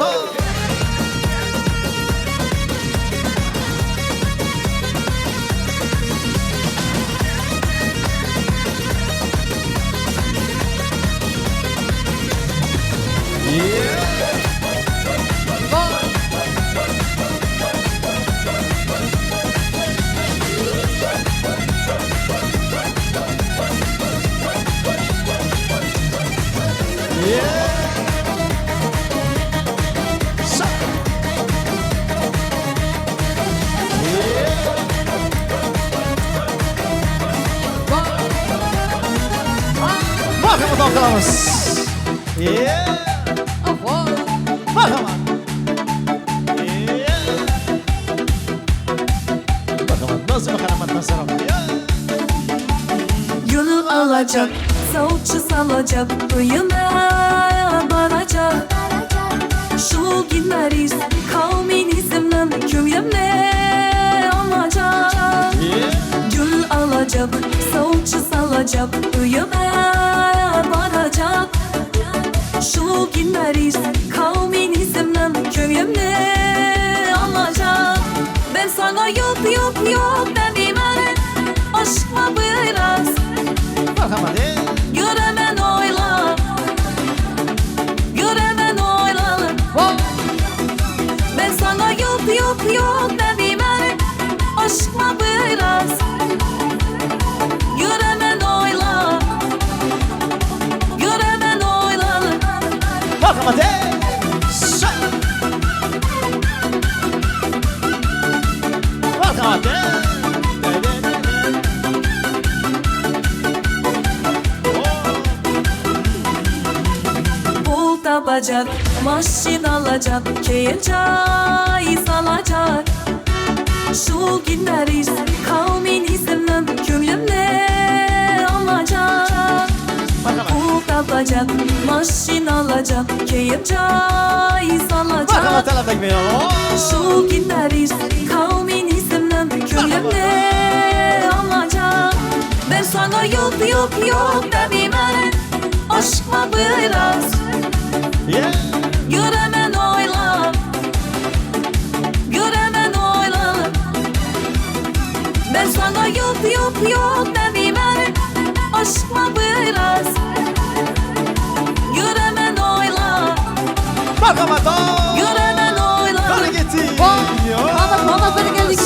Speaker 16: Marhamat alkılamız. Marhamat. Marhamat. Nasıl bakalım selam.
Speaker 17: Gönül alacak, savukçu salacak, uyuna varacak. Şu günleriz kavminizmden köyümle olacak. Gönül alacak, savukçu salacak, uyuna varacak. Şu günleriz kavminizmden köyümle olacak. Ben sana yok demeyim aşkma biraz. Göremen oyla, göremen oyla. Ben sana yok demeyim aşkma biraz. Göremen oyla, göremen oyla.
Speaker 16: Marhamat. Marhamat.
Speaker 17: Bul tapacak, maşin alacak, keyin çay salacak. Şu günleriz kavmin izimden kömlümle alacak, hukuk alacak, maşin alacak, keyif çay salacak. Şu gitarist komünizmden köyümde alacak. Ben sana yok yok yok demem, aşk mı biraz? Göremen oyla, göremen oyla. Ben sana yok yok yok demem, aşk mı biraz? Göremen oyla, göremen oyla.
Speaker 7: Bana böyle geldik.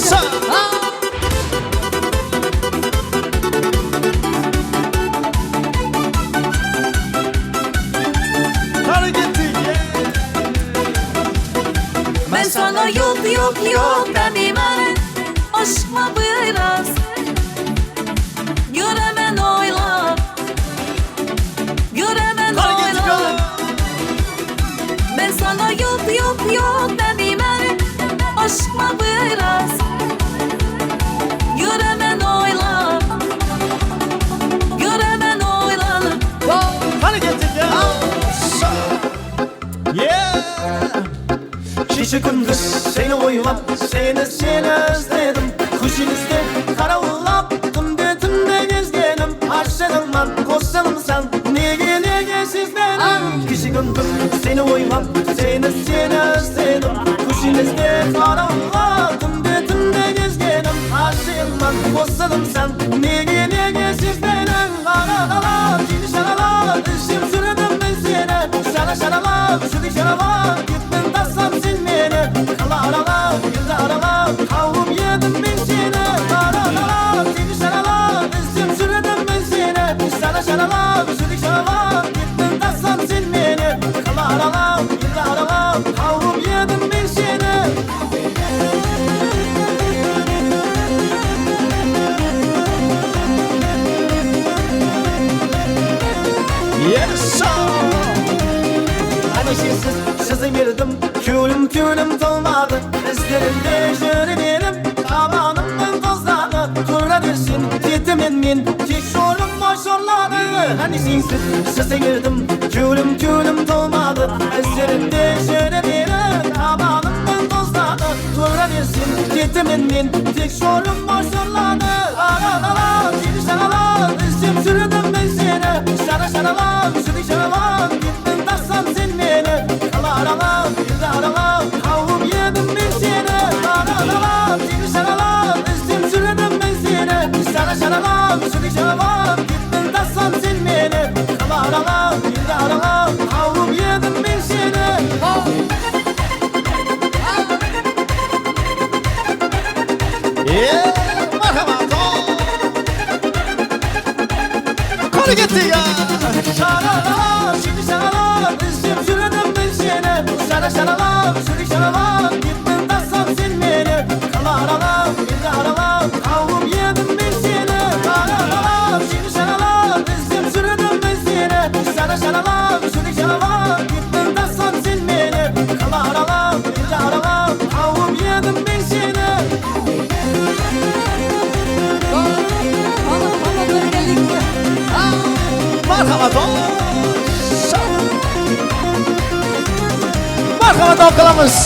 Speaker 17: Ben sana yok yok yok demem, aşk mı biraz? Göremen oyla, göremen oyla. Ben sana yok yok yok demem, aşk mı biraz? Göremen oyla, göremen oyla.
Speaker 16: Şişe gündüz seni oylap, seni özledim. Kuşinizde karavullap, tümde gezgenim. Aşağımdan koşalım sen, nege siz benim. Şişe gündüz seni oylap, seni özledim. Kuşinizde karavullap, tümde gezgenim. Aşağımdan koşalım sen, nege siz benim. Kara dili şarala, düşüm sürdüm ben seni. Şarala, şudik şarala, gittin tasam sen beni. Kala arala, yüzde arala, kavrum yedim ben seni. Kara dili şarala, düşüm sürdüm ben seni. Şarala, şudik şarala, gittin tasam sen beni. Kala arala, yüzde arala, kavrum yedim ben seni. Yes sir. Hani sizi bildim, külüm dolmadı. İzlerimde şöyle tabanımdan tozladı. Kura dersin, tetimin min, tek şorum boşorladı. Hani sizi bildim, külüm dolmadı. İzlerimde şöyle tabanımdan tozladı. Kura dersin, tetimin min, tek şorum boşorladı. Arala, dili şarala, üstüm sürdüm ben seni. Şarala, şudik şarala, gittin tasam sen beni. Kala arala, yüzde arala, kavrum yedim ben seni. Arala, dili şarala, üstüm sürdüm ben seni. Şarala, şudik şarala, gittin tasam sen beni. Kala arala, yüzde arala, kavrum yedim ben seni. Konu gitti ya. Şarala, şimdi şarala, üstüm sürdüm ben seni. Şarala, şudik şarala, gittin tasam sen beni. Kala arala, yüzde arala, kavrum yedim ben seni. Şarala, şimdi şarala, üstüm sürdüm ben seni. Şarala, şudik şarala, gittin tasam sen beni. Kala arala, yüzde arala, kavrum yedim ben seni. Marhaba davkalamız.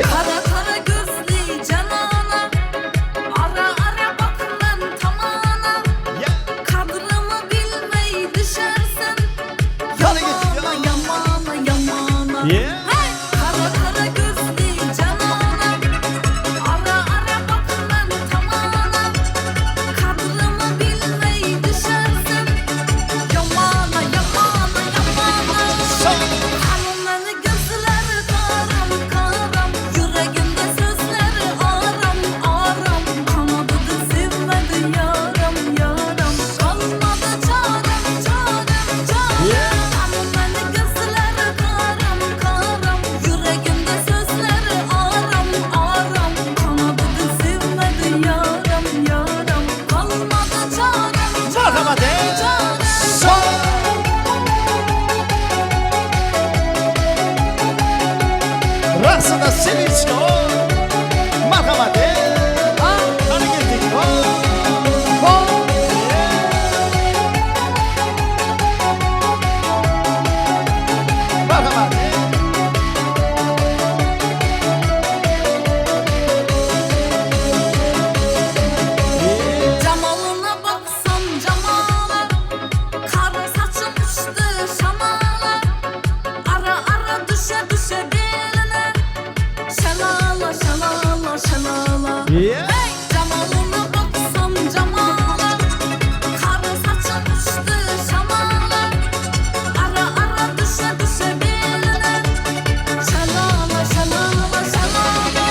Speaker 17: Kara kara gözlü canana, ara ara bakman tamana. Kadrımı bilmeyi düşersen, yamana yamana yamana. Hey! Kara kara gözlü canana, ara ara bakman tamana.
Speaker 16: Nasılsın? Merhaba de. Hadi geldik. Merhaba de.
Speaker 17: Cemalına baksam camala, kara saçın uçtu şamala. Ara ara düşe düşe beline, şalala şalala şalala. Hey, cemalına baksam camala, kara saçın uçtu şamala. Ara ara düşe düşe beline, şalala şalala şalala.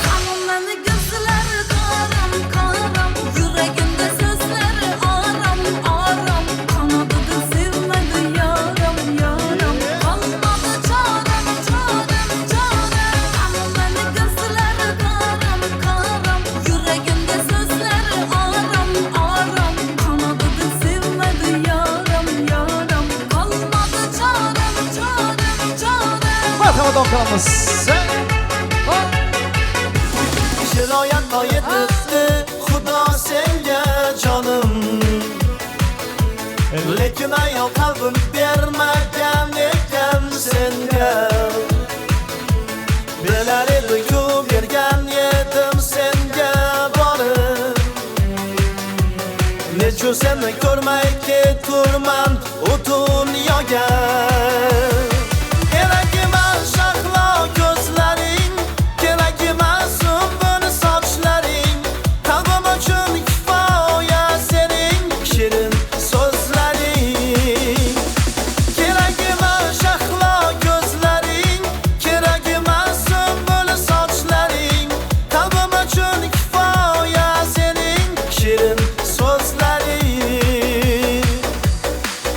Speaker 17: Hanımları gözleri karam karam, yüreğimde sözleri aram aram. Kanadı sevmedi yaram yaram, kalmadı çarem çarem çarem. Hanımları gözleri karam karam, yüreğimde sözleri aram aram. Kanadı sevmedi yaram yaram, kalmadı çarem çarem çarem.
Speaker 16: Merhaba doktorumuz. Şirayet ayet etti Xuda senge canım. Lekin ayol kalbim bermagan ekan senga. Belar edi-ku bergan edim senga borib. Nechu seni ko'rmay keturman u dunyoga. Kerak emas shahlo ko'zlaring, kerak emas sumbul sochlaring. Qalbim uchun kifoya sening shirin so'zlaring. Kerak emas shahlo ko'zlaring, kerak emas sumbul sochlaring. Qalbim uchun kifoya sening shirin so'zlaring.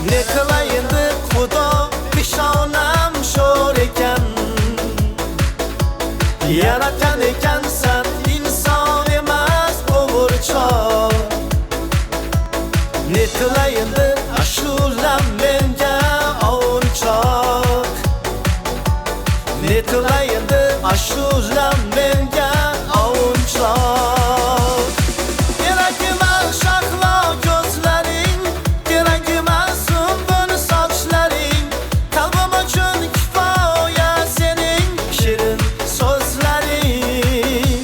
Speaker 16: Ne qilay endi Xudo, peshonam sho'r ekan. Yaratgan ekansan inson emas o'g'irchoq. Ne qilay endi ashulam menga ovunchoq. Ne qilay endi ashulam menga ovunchoq. Kerak emas shahlo ko'zlaring, kerak emas sumbul sochlaring. Qalbim uchun kifoya sening shirin so'zlaring.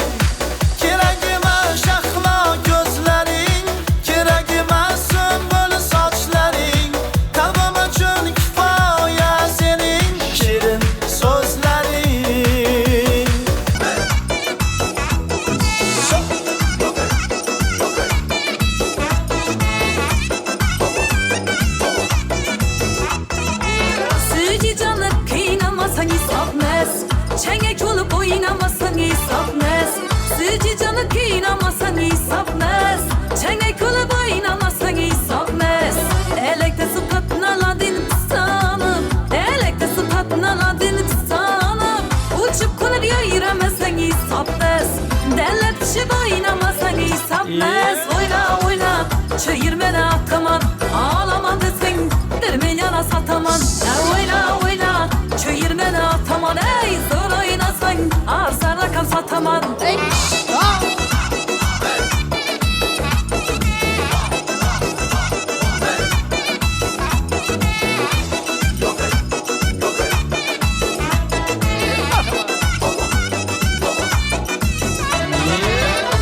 Speaker 16: Kerak emas shahlo ko'zlaring, kerak emas sumbul sochlaring. Qalbim uchun kifoya sening shirin so'zlaring.
Speaker 17: Sıcı canı kıynamasan isafmez, çengek olup oynamasan isafmez. Sıcı canı kıynamasan isafmez, çengek olup oynamasan isafmez. Elekte sıfatına ladin sanım, elekte sıfatına ladin sanım. Uçup kulüp yayıramazsan isafmez, derler düşüp oynamasan isafmez. Oyna oyna, çayırmene ataman, ağlama desin, derme yana sataman. Oyna oyna, çayırmene ataman, ey zor oynasan, arzara kal sataman.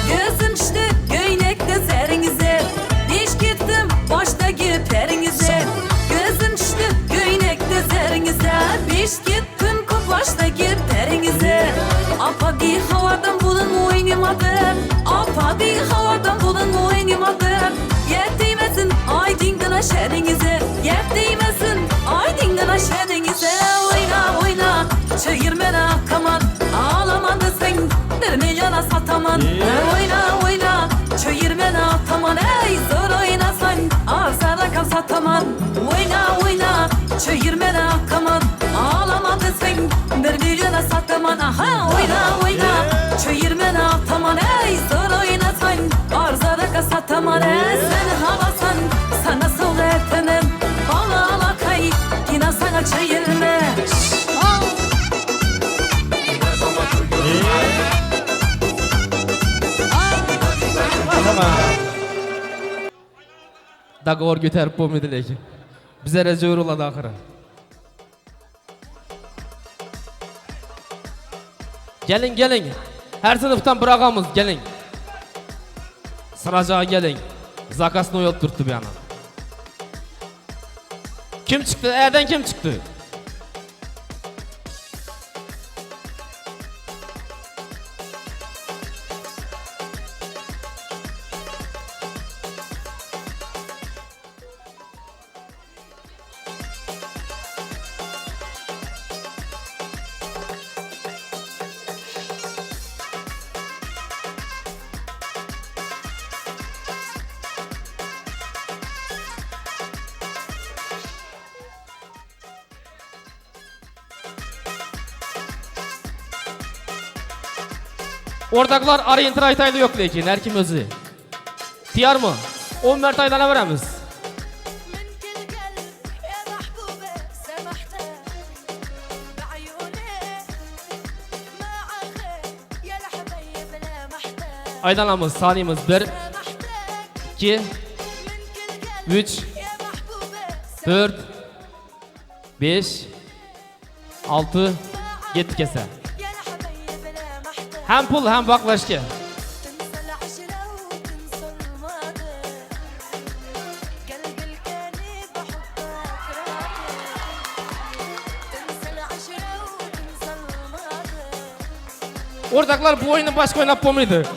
Speaker 17: Gözüm düştü göynekte serinize, diş gittim baştaki perinize. Gözüm düştü göynekte serinize, diş gittim baştaki perinize. Apadi havadan bulun oynamadım, apadi havadan bulun oynamadım. Yettiğmesin aydingana şerinize, yettiğmesin aydingana şerinize. Oyna oyna, çayırmene akaman, ağlamadısın, derme yana sataman. Oyna oyna, çayırmene ataman, ey zor oynasan, arzara kal sataman. Oyna oyna, çayırmene akaman, ağlamadısın, derme yana sataman. Aha oyna oyna, çayırmene ataman, ey zor oynasan, arzara kal sataman. Sen havasan, sana soğuğetenim, bana alakay, yine sana çayırme.
Speaker 15: Marhamat.
Speaker 1: Dogovor ko'tarib bo'lmaydi lekin. Bizlar zo'r bo'ladi oxiri. Keling. Her sınıftan bir ağamız gelin. Sıracağa gelin. Zakasını oyup durdu bir yana. Kim çıktı? Erden kim çıktı? Oradakilar arayıntır aytaylı yok lekin, her kim özü. Tiyar mı? 10 mert aylana veremiz. Aylanamız, saniyimiz 1, 2, 3, 4, 5, 6, 7 kese. Hem pul hem baklaşki. Oradakilar bu oyunu başka oynap olmaydı.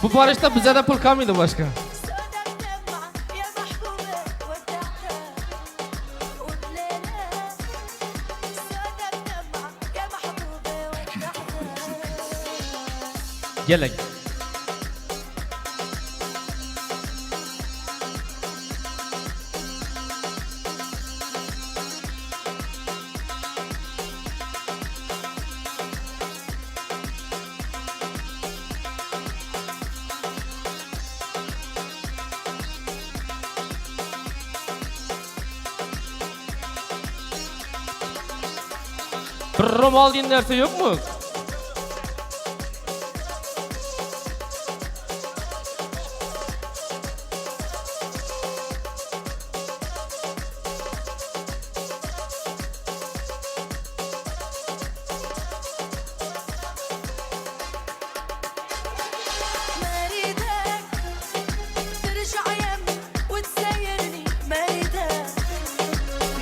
Speaker 1: Bu barışta bize de pul kalmaydı başka. Gelin. Bir romal deyin derse yok mu?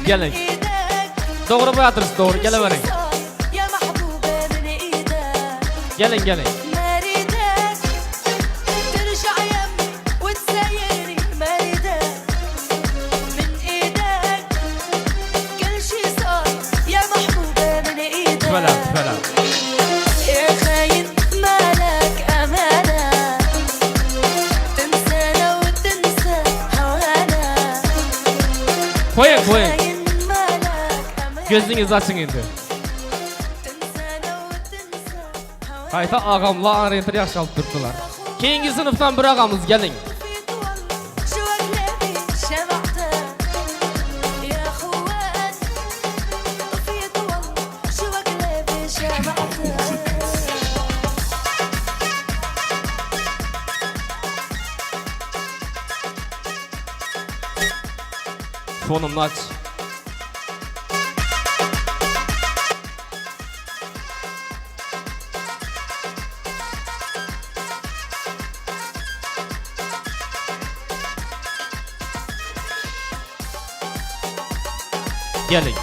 Speaker 1: Gelin. Doğru bayatırız, doğru. Gelin verin. Gelin. Tüfeler. Koyun. Gözünüzü açın indi. Hayta ağamla arayıntır yaş alıp durdular. Keyingi sınıftan bir ağamız gelin. Fonumunu aç. Gelin.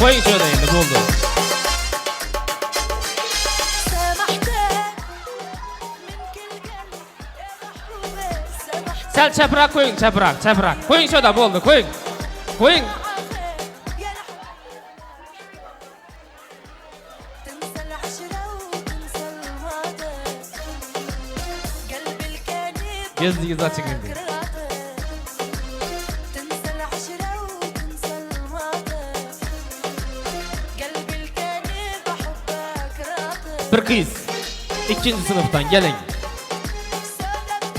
Speaker 1: Koyun şöyle indi buldu. Sen çaprak koyun çaprak. Koyun şöyle buldu koyun. Gözünüz açık indi.
Speaker 17: تنسى العشرة وتنسى الماضي قلبي الكاني بحبك راضي
Speaker 1: Bir kız. 2. sınıftan gelin.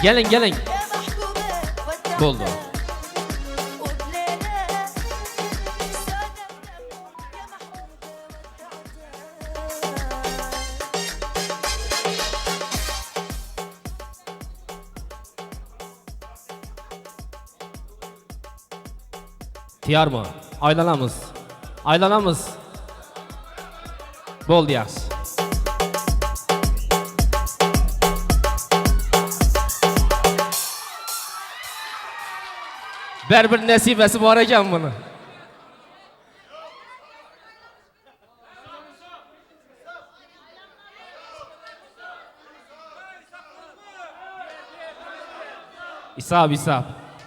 Speaker 1: Gelin. Oldu. Tiyar mı? Aylanamız. Boldu yaxshi. Bir nasibesi var ekan buni.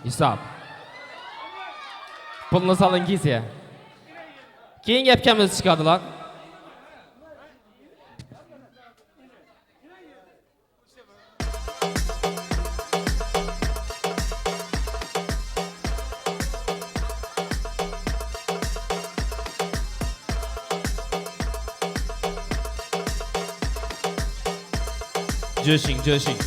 Speaker 1: Hisob. Pulni soling kiysa. Keyin gapkamiz chiqadilar. Joshing.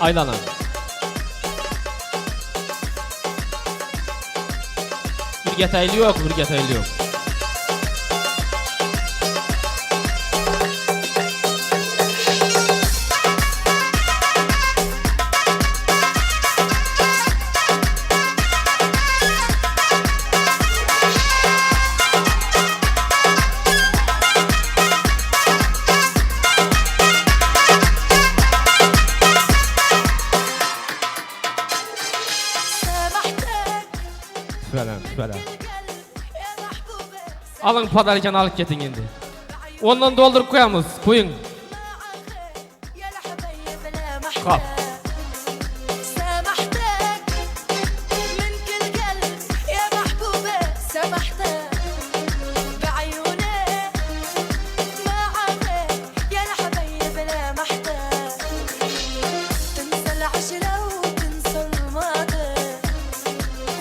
Speaker 1: Aylanın. Bir getaylı yok. Falan. Alın padarken alıp getin indi. Ondan doldurup koyamız. Koyun. Kap.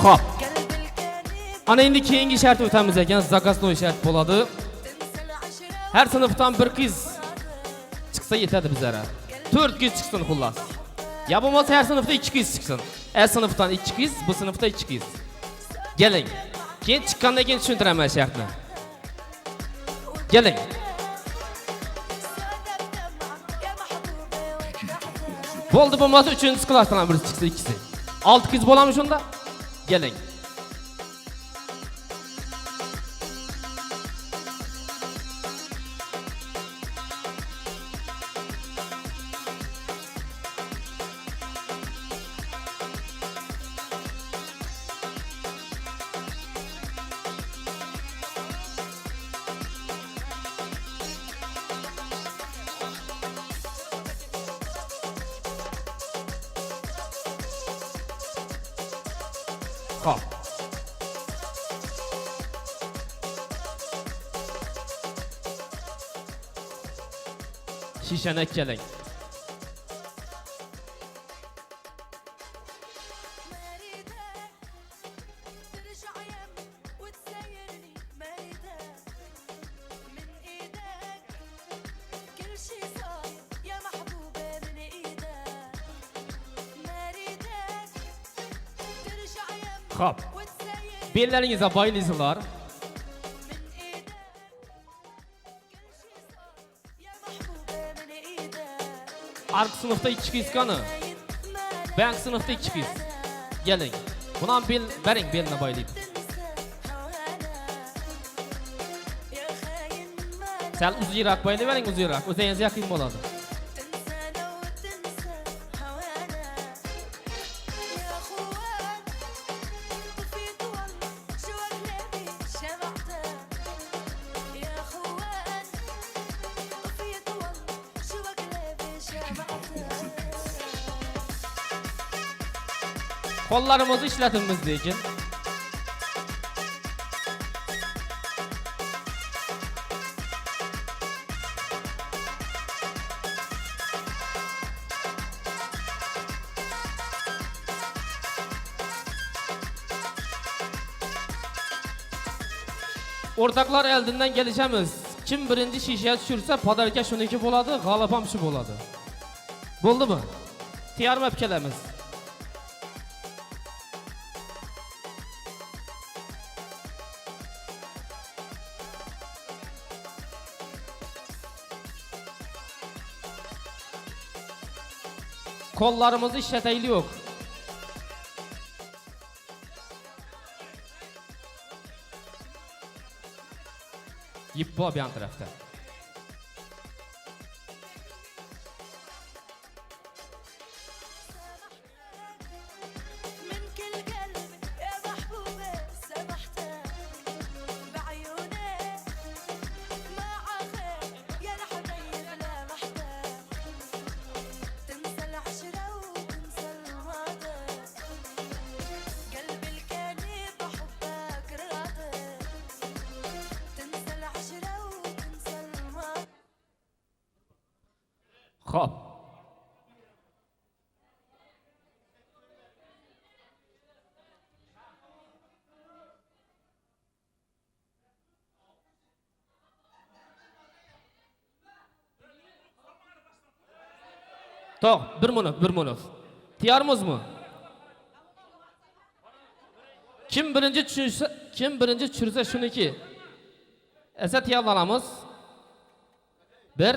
Speaker 1: Kap. Ana indi keyingi şart o'tamiz ekan, zakasnoy shart bo'ladi. Har sinfdan bir qiz chiqsa yetadi bizlara. 4 qiz chiqsin xullas. Ya bo'lmasa har sinfda 2 qiz chiqsin. A sinfdan 2 qiz, bu sinfda 2 qiz. Keling. Keyin chiqqandan keyin tushuntiraman shartni. Keling. Bo'ldi bo'lmasa 3-klassdan birisi chiqsa ikkisi. 6 qiz bo'lamiz shunda. Keling. Hop. Şişene keling. Hop. Bellaringizga baylaysizlar. Arka sınıfta 2 qiz qani. Ben sınıfta 2 qiz. Keling. Bundan bel bering, belini baylaydi. Sal uzunroq baylayvering, uzunroq. O'zingiz yaqin bo'ladi. Kollarımızı işletimiz deyin. Ortaklar eldinden gelişemiz. Kim birinci şişeye düşürse padarka şununki boladı, g'olib ham shu bo'ladi. Bo'ldimi? Tiyarmi kelamiz? Kollarımızı işleteyli yok. Yippo bir yan tarafta. Hop. To'q, bir minut. Tiyarmiz mı? Kim birinci tushirsa shuniki. Esa tiyarlanamiz. 1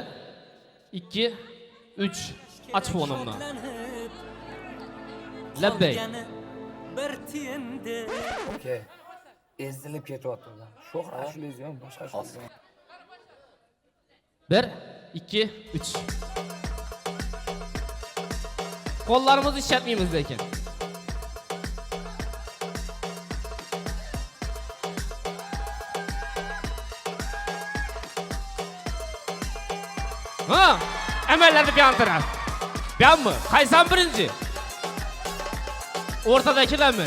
Speaker 1: 2 3 aç fonumni. Labbay.
Speaker 19: Okey. Ezilib ketyapti ular. Sho'x ashulayiz ham boshqa ashula.
Speaker 1: 1 2 3. Kollarımızı işletmeyimiz lekin. Ha, emellerdi bir yan taraf. Ben mi? Kaysan birinci. Ortadakiler mi?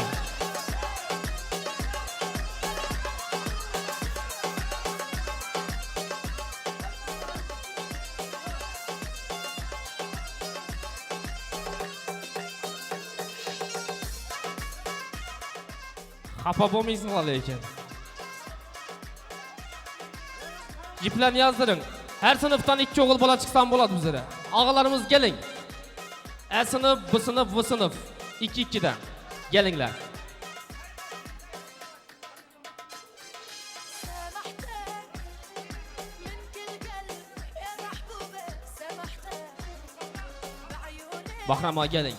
Speaker 1: Xafa bo'lmaysizlar lekin. Jiplarni yazdırın. Her sınıftan 2 o'g'il bola chiqsam bo'ladi bizga. Ağalarımız gelin. A sınıf, bu sınıf, bu sınıf. 2-2'den. Gelinglar. Bahrama gelin.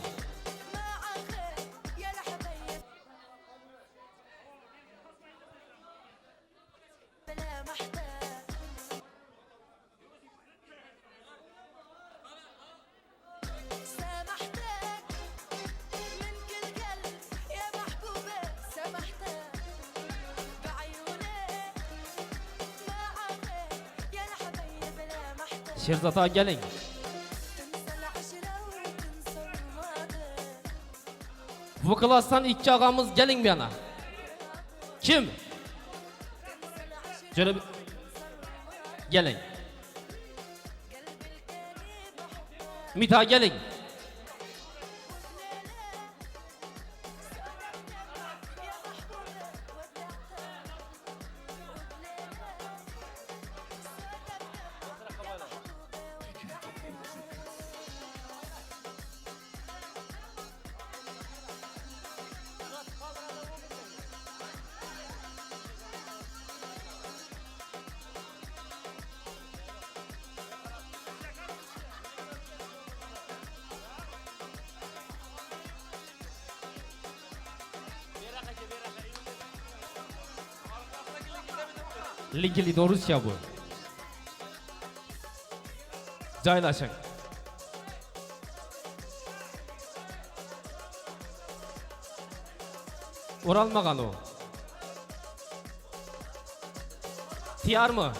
Speaker 1: Şerzat ağa gelin. Bu klastan 2 ağamız gelin bir yana. Kim? Şöyle bir... Gelin. Mita gelin. Ligili doğrusu bu. Joylaşın. Oralmagan o. Tiyar mı?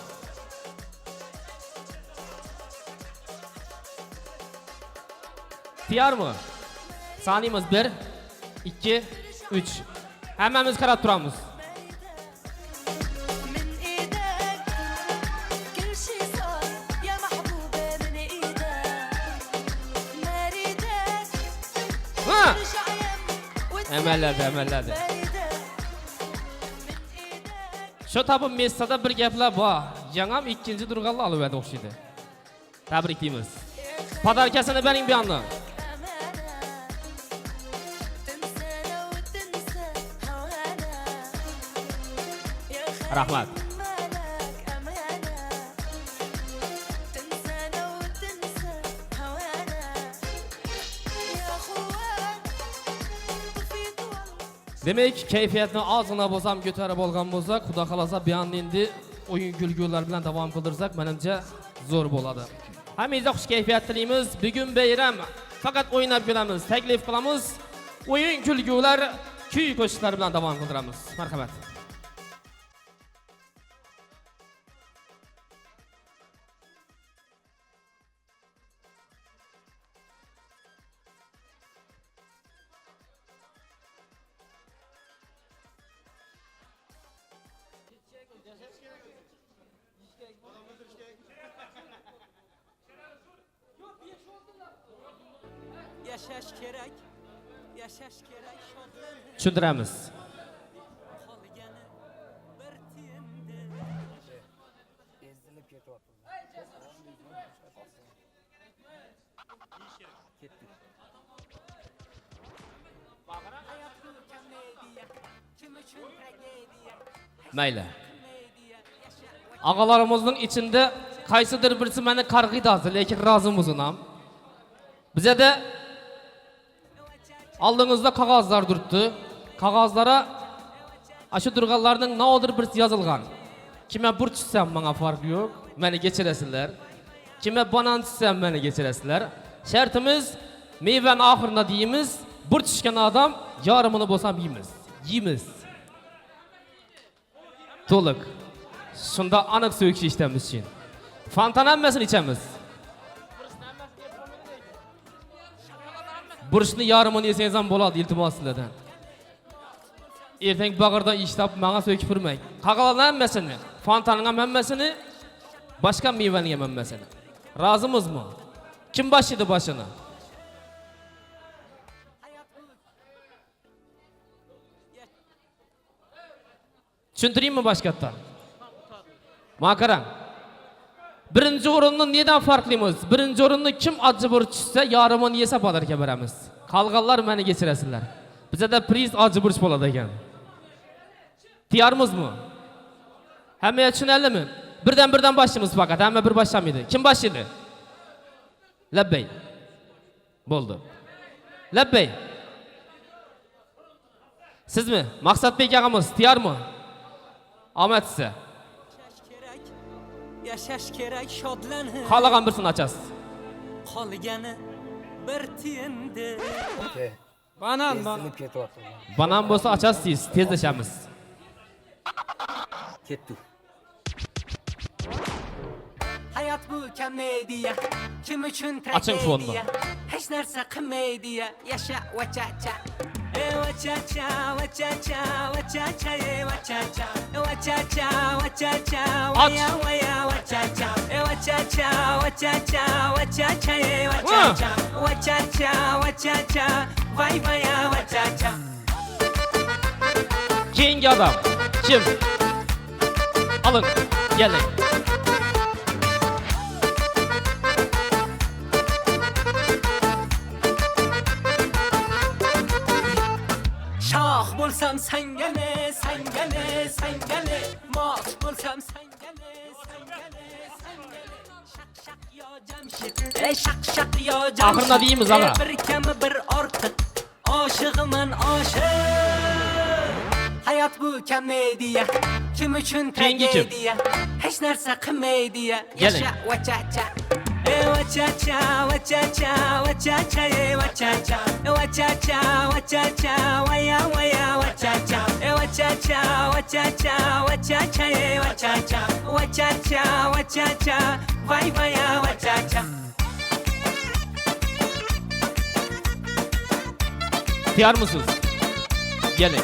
Speaker 1: Tiyar mı? Saniyimiz 1 2 3. Hemmemiz karab turamız. Emellerde. Şu tabi Messada bir gaplar bor. Yangam ikkinchi durg'anni olib berdi o'xshaydi. Tabriklaymiz. Podarkasini bering bu yoqdan. Rahmat. Demek keyfiyatni ozgina bo'lsam ko'tarib olgan bo'lsak, xudo xolasa bu yoqni endi o'yin kulgular bilan davom qildirsak, menimcha zo'r bo'ladi. Hammangizga xush kayfiyat tilaymiz. Bugun bayram. Faqat o'ynab kelamiz, taklif qilamiz. O'yin kulgular, kuy qo'shiqlar bilan davom qildiramiz. Marhamat.
Speaker 20: Yaşaş kerak, yaşaş kerak şodlanib.
Speaker 1: Tushuntiramiz.
Speaker 20: Qolgani bir tiyindi.
Speaker 19: Ezilib ketyapti. Ketdik.
Speaker 20: Hayot bu komediya, kim uchun tragediya?
Speaker 1: Mayli. Ağalarimizning ichida qaysidir birisi meni qarg'iydi, lekin rozimiz ham. Bizada aldığınızda qog'ozlar turibdi. Qog'ozlara aşı durganlarning nodir birisi yozilgan. Kime burch tutsam menga farqi yo'q, meni kechirasizlar. Kime banan tutsam meni kechirasizlar. Shartimiz meyvani oxirida deymiz, burch tushgan odam yarımını bo'lsam yeymiz. To'liq. Shunda aniq so'kish ishtamiz için. Fantan hammasini ichamiz. Burchni yarımını yesangiz ham bo'ladi, iltimos sizlardan. Ertang bag'irda ishlab menga so'kib turmang. Qog'ozlarning hammasini, fantaning ham hammasini, boshqa mevaning ham hammasini. Rozimizmi? Kim boshlaydi boshini? Tushuntiraymi boshqatdan? Maqaram. Birinchi o'rinni neden farqlimiz? Birinchi o'rinni kim acı burch tushsa, yarımını yesa podarka beramiz. Qolganlar meni kechirasizlar. Bizda priz acı burch bo'ladi ekan. Tiyarmizmi? Hamma tushunalimi? Birdan başlaymiz faqat, hamma bir başlamaydi. Kim başladı? Labbay. Bo'ldi. Labbay. Sizmi? Maqsadbek og'amiz tiyarmi? Omad size.
Speaker 20: Yaşaş kerak şodlanib.
Speaker 1: Qolgan birisini ochasiz.
Speaker 20: Qolgani bir tiyindi.
Speaker 19: Banan. Ezilib ketyapti.
Speaker 1: Banan bo'lsa ochasiz, tezlashamiz.
Speaker 19: Ketdik.
Speaker 20: Hayat bu komediya, kim uchun
Speaker 1: Açın fonunu.
Speaker 20: tragediya? Hech narsa qilmaydiya, yasha vachacha. Wachacha, wachacha, wachacha, wachacha, wachacha, wachacha, waya waya wachacha, wachacha, wachacha, wachacha, wachacha, wachacha, wachacha, vay vaya wachacha.
Speaker 1: Keyingi adam kim? Alın, gelin.
Speaker 20: Şah bo'lsam sangane, sangane, sangane, moh bo'lsam sangane, sangane, sangane. Shaq shaq yo Jamshid, ey shaq shaq yo Jamshid.
Speaker 1: Oxirida deymiz ağa.
Speaker 20: Bir kami bir ortiq, oshiqman oshiq. Hayot bu komediya, kim uchun tragediya? Hech narsa qilmaydiya, yasha vachacha. Wachacha, wachacha, wachacha, wachacha, wachacha, wachacha, waya waya wachacha, wachacha, wachacha, wachacha, wachacha, wachacha, wachacha, vay vaya wachacha.
Speaker 1: Tiyar mısınız? Gelin.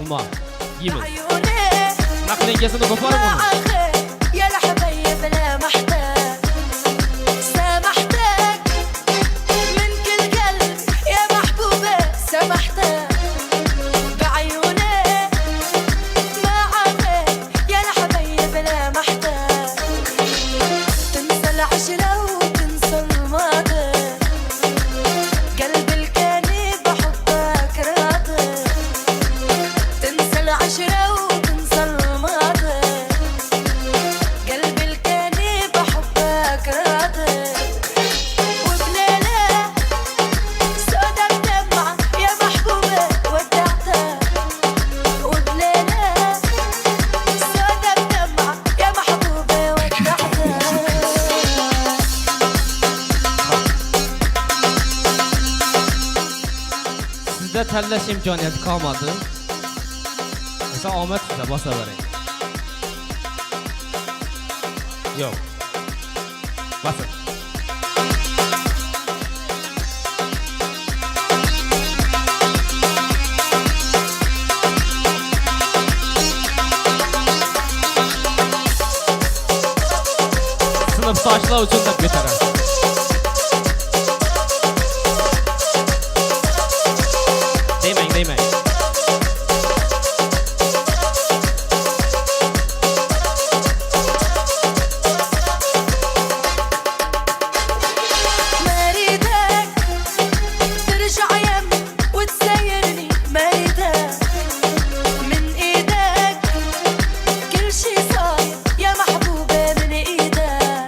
Speaker 1: Alma. Yemiz. Naqlinkasini ko'parib uni.
Speaker 17: يا الحبايب لا محتاج سامحتك من كل قلب يا محبوبة سامحتك بعيوني ما عافيت يا الحبايب لا محتاج تنسى العشرة وتنسى الماضي قلبي الكاني بحبك راضي تنسى العشرة وتنسى الماضي قلبي الكاني بحبك راضي وبليلة سودا بدمعة يا محبوبة ودعتك وبليلة سودا بدمعة يا محبوبة ودعتك
Speaker 1: Sizda tanlash imkoniyati qolmadi. Esa omad sizda bosavering. Yo'q. Bosing. Sinfdoshlar uchun deb ko'taraman. Demang.
Speaker 17: مريدك ترجع يمي وتسيرني مريدك من ايدك كل شي صاير يا محبوبة من ايدك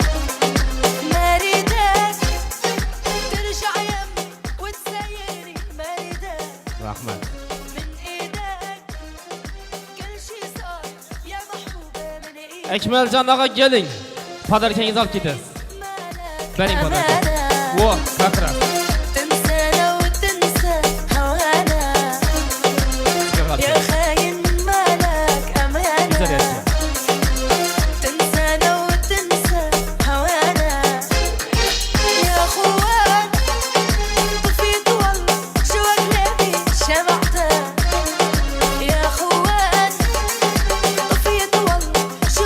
Speaker 17: مريدك ترجع يمي وتسيرني مريدك
Speaker 1: Rahmat.
Speaker 17: من ايدك كل شي صاير يا محبوبة من ايدك
Speaker 1: Akmaljon og'a keling. Podarkangizni olib ketasiz. Bering podarka. Vo, kakras.
Speaker 17: تنسانا وتنسى هوانا يا خاين مالك أمانة تنسانا وتنسى هوانا يا خوان طفيت والله شو قلبي شمعتك يا خوان طفيت والله شو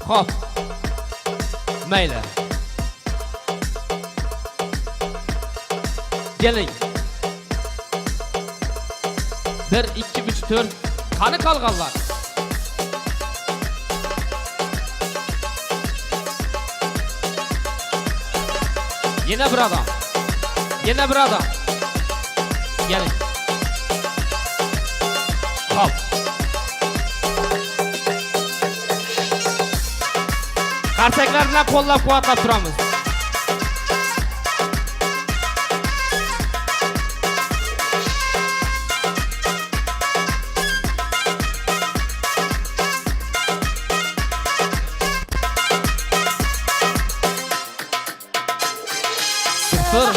Speaker 1: Xo'p. Mayli. Keling. 1 2 3 4 qani qolganlar? Yana bir adam. Keling. Xo'p. Qarsaklar bilan qo'llab-quvvatlab turamiz. Dur.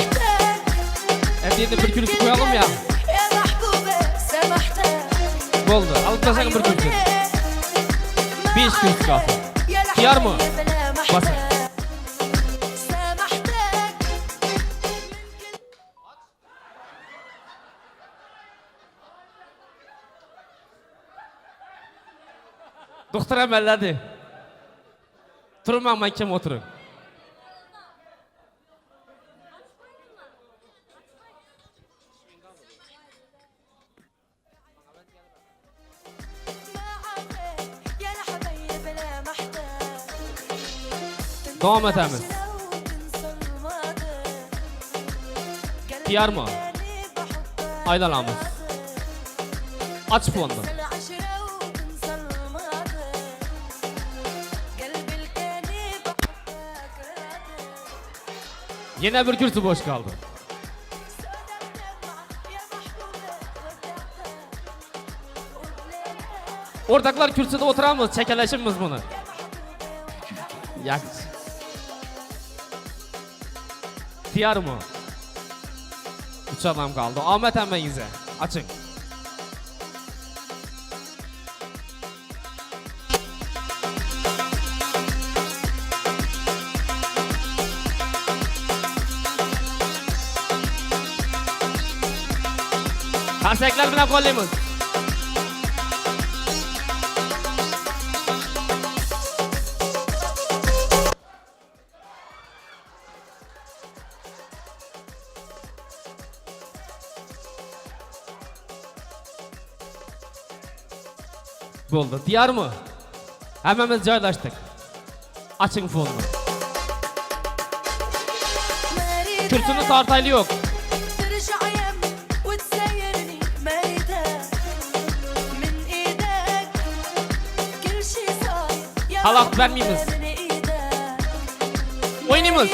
Speaker 1: Endi bir kürsü koyalım ya. Oldu. Alıp taşakın bir kürsü. 5 kürsü kaldı. Kıyar mı? Basın. Doktor emelledi. Durma mahkem oturun. Devam etemiz. Kıyar mı? Aylanamız. Aç fonunu. Yine bir kürsü boş kaldı. Ortaklar kürsüde oturamız, çekeleşimiz bunu. Yak. Tiyar mı? 3 adam kaldı. Ahmet emmenize. Açın. Karsekler bilen kollayımız. Oldu. Diyar mı? Hemimiz joylaştık. Açın fonunu. Kürsünün tartaylı yok. Halak vermeyimiz. Oynayımız.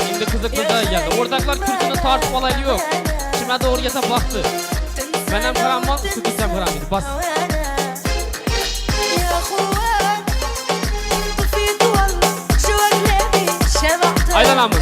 Speaker 1: Şimdi kızı geldi. Ortaklar kürsünün tartışmaları yok. Kime doğru yasa baktı. Benim karamam, su gitsem karamıydı. Bas. Aylanamız.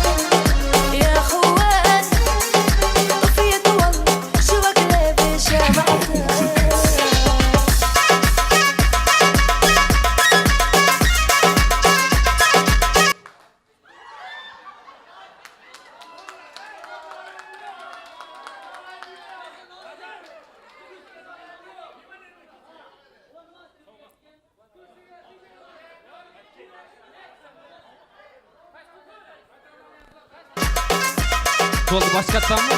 Speaker 1: Oldu başkattan mı?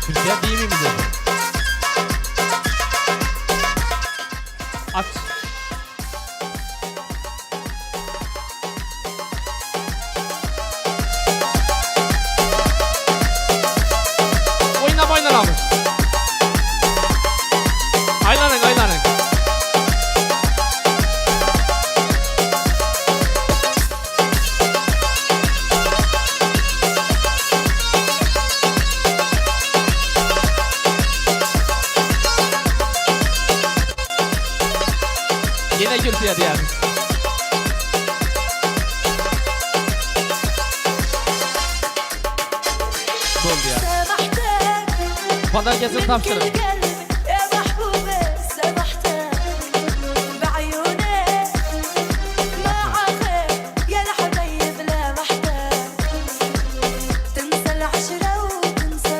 Speaker 1: Türkiye değil mi bize? Aç. Oynayalım. Aylanın. Yine kürsüye diyelim. Doldu ya. Pazar kesin tapşırın.